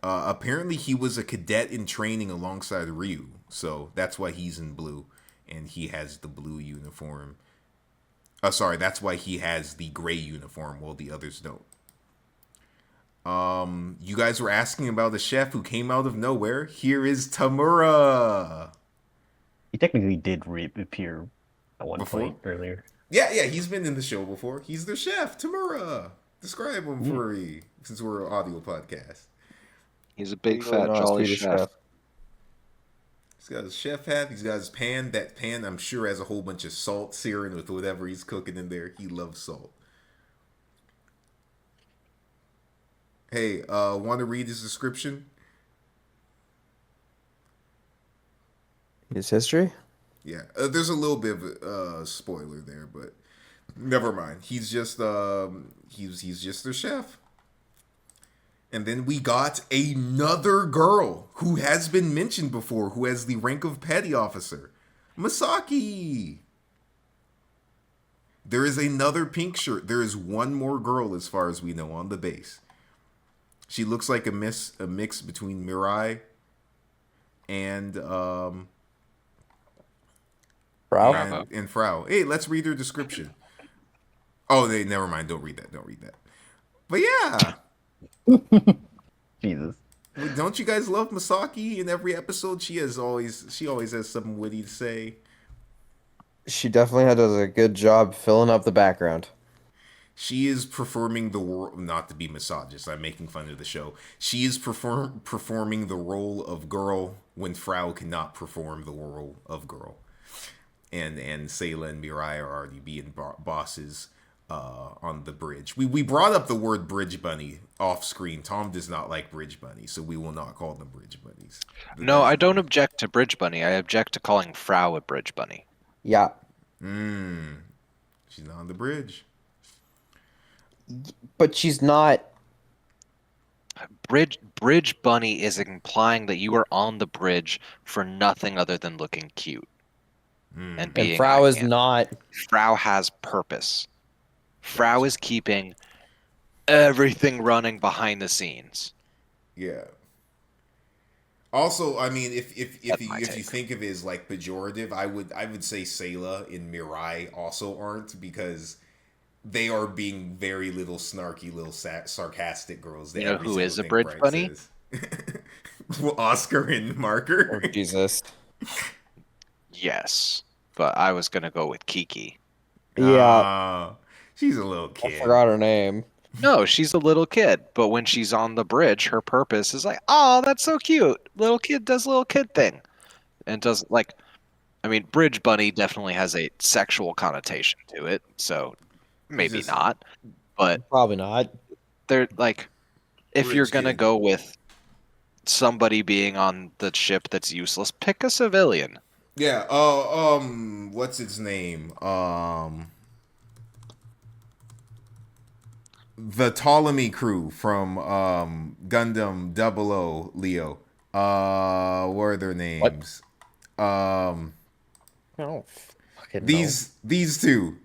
Apparently he was a cadet in training alongside Ryu, so that's why he's in blue, and he has the blue uniform. Sorry, that's why he has the gray uniform while the others don't. You guys were asking about the chef who came out of nowhere. Here is Tamura. He technically did appear at one Before? point earlier. Yeah, he's been in the show before. He's the chef, Tamura. Describe him for me, since we're an audio podcast. He's a big, Really fat, nice jolly Swedish chef. He's got his chef hat. He's got his pan. That pan, I'm sure, has a whole bunch of salt searing with whatever he's cooking in there. He loves salt. Hey, want to read his description? His history? Yeah, there's a little bit of a spoiler there, but never mind. He's just he's just their chef. And then we got another girl who has been mentioned before, who has the rank of petty officer, Masaki. There is another pink shirt. There is one more girl, as far as we know, on the base. She looks like a mix between Mirai and Frau? and Frau. Hey, let's read her description. Oh, never mind. Don't read that. Don't read that. But yeah. Jesus. Don't you guys love Masaki? In every episode, she always has something witty to say. She definitely does a good job filling up the background. She is performing the role, not to be misogynist, I'm making fun of the show. She is performing the role of girl when Frau cannot perform the role of girl. And Sayla and Mirai are already being bosses on the bridge. We brought up the word bridge bunny off screen. Tom does not like bridge bunny, so we will not call them bridge bunnies. No, I don't object to bridge bunny. I object to calling Frau a bridge bunny. Yeah. She's not on the bridge. But she's not. Bridge bunny is implying that you are on the bridge for nothing other than looking cute and being. And Frau is eye-candy. not. Frau has purpose. Frau is keeping everything running behind the scenes. Yeah. Also, I mean, if That's you my take. think of it as like pejorative, I would say Sayla and Mirai also aren't, because they are being very little snarky, little sarcastic girls. You know every who single is a thing bridge Bright bunny? says. Well, Oscar and Marker. Oh, Jesus. Yes, but I was gonna go with Kiki. Yeah. She's a little I kid. forgot her name. No, she's a little kid, but when she's on the bridge, her purpose is like, oh, that's so cute. Little kid does little kid thing. And does like, I mean, Bridge Bunny definitely has a sexual connotation to it, so maybe Just- not. But Probably not. they're like, if you're Bridge gonna kid. go with somebody being on the ship that's useless, pick a civilian. Yeah. What's its name? The Ptolemy crew from Gundam 00 Leo. What are their names? I don't fucking know. These two.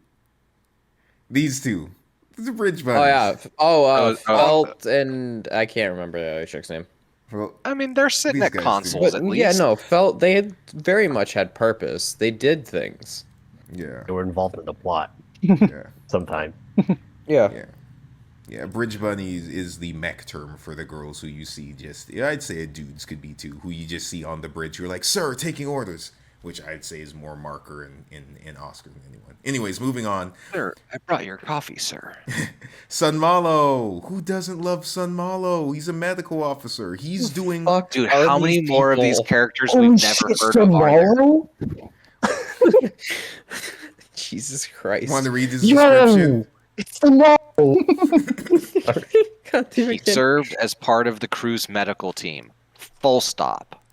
The bridge Oh, buddies. yeah. Oh, Felt and I can't remember the other chick's name. Well, I mean, they're sitting These at guys do. consoles But at least. yeah, no, Felt, they had very much had purpose. They did things. yeah. They were involved in the plot Yeah. sometime. Yeah. Yeah. Yeah, Bridge Bunnies is the mech term for the girls who you see just, yeah, I'd say dudes could be too, who you just see on the bridge. You're like, sir, taking orders, which I'd say is more Marker and Oscar than anyone. Anyways, moving on. Sir, I brought your coffee, sir. Sunmalo. Who doesn't love Sunmalo? He's a medical officer. He's doing. Fuck Dude, are how many these more of these people? characters we've never heard of are there? Jesus Christ. Want to read his description? It's tomorrow. God damn He it, kid. served as part of the crew's medical team. Full stop.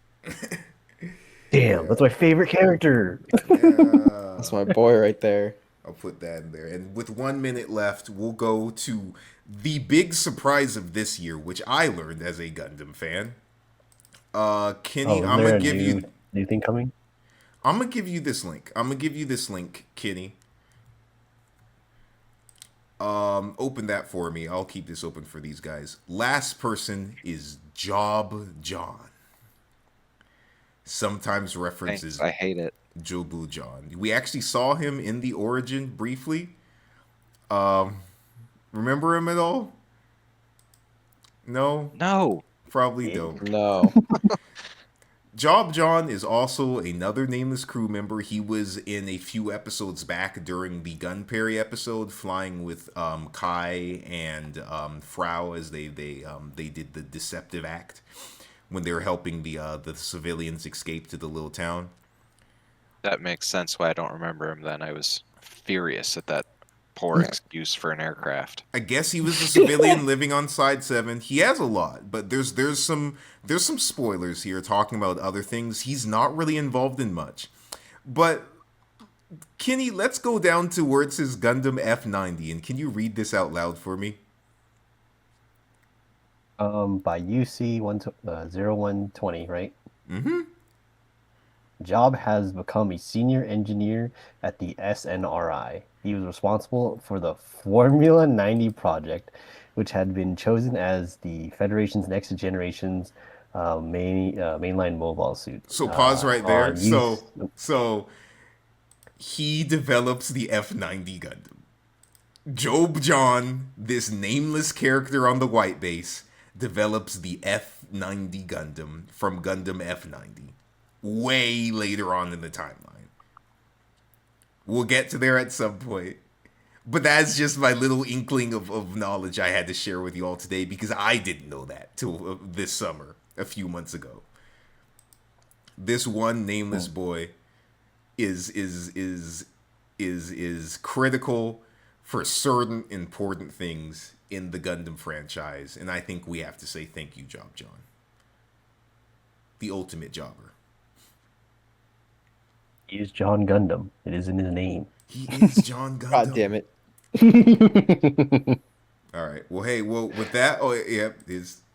Damn, that's my favorite character. Yeah. That's my boy right there. I'll put that in there. And with 1 minute left, we'll go to the big surprise of this year, which I learned as a Gundam fan. Kenny, Oh, I'm is there gonna a give you. new thing coming? I'm gonna give you this link. Kenny. Open that for me. I'll keep this open for these guys. Last person is Job John. Sometimes references Thanks, I hate it. Jobu John. We actually saw him in the Origin briefly. Remember him at all? No? No. Probably don't. No. Job John is also another nameless crew member. He was in a few episodes back during the Gunperry episode, flying with Kai and Frau as they did the deceptive act when they were helping the civilians escape to the little town. That makes sense why I don't remember him then. I was furious at that poor excuse for an aircraft. I guess he was a civilian living on Side 7. He has a lot, but there's some spoilers here talking about other things. He's not really involved in much. But Kenny, let's go down to where it says Gundam F90, and can you read this out loud for me? By UC 0120, right? Mm-hmm. Job has become a senior engineer at the SNRI. He was responsible for the Formula 90 project, which had been chosen as the Federation's next generation's mainline mobile suit. So pause right there. So he develops the F90 Gundam. Job John, this nameless character on the white base, develops the F90 Gundam from Gundam F90 way later on in the timeline. We'll get to there at some point. But that's just my little inkling of knowledge I had to share with you all today, because I didn't know that till this summer, a few months ago. This one nameless boy is critical for certain important things in the Gundam franchise, and I think we have to say thank you, Job John. The ultimate jobber. He is John Gundam. It is in his name. He is John Gundam. God damn it. All right. Well, hey, with that,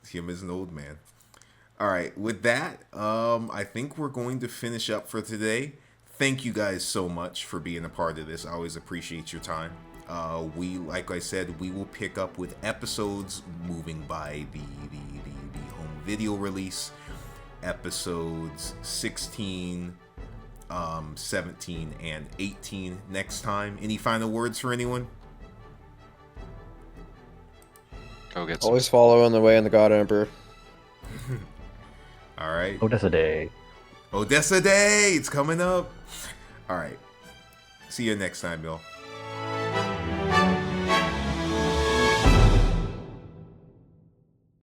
him is an old man. All right. With that, I think we're going to finish up for today. Thank you guys so much for being a part of this. I always appreciate your time. Like I said, we will pick up with episodes moving by the home video release. Episodes 16, 17, and 18 next time. Any final words for anyone? Go get some. Always follow on the way in the God Emperor. All right. Odessa Day. Odessa Day! It's coming up. All right. See you next time, y'all.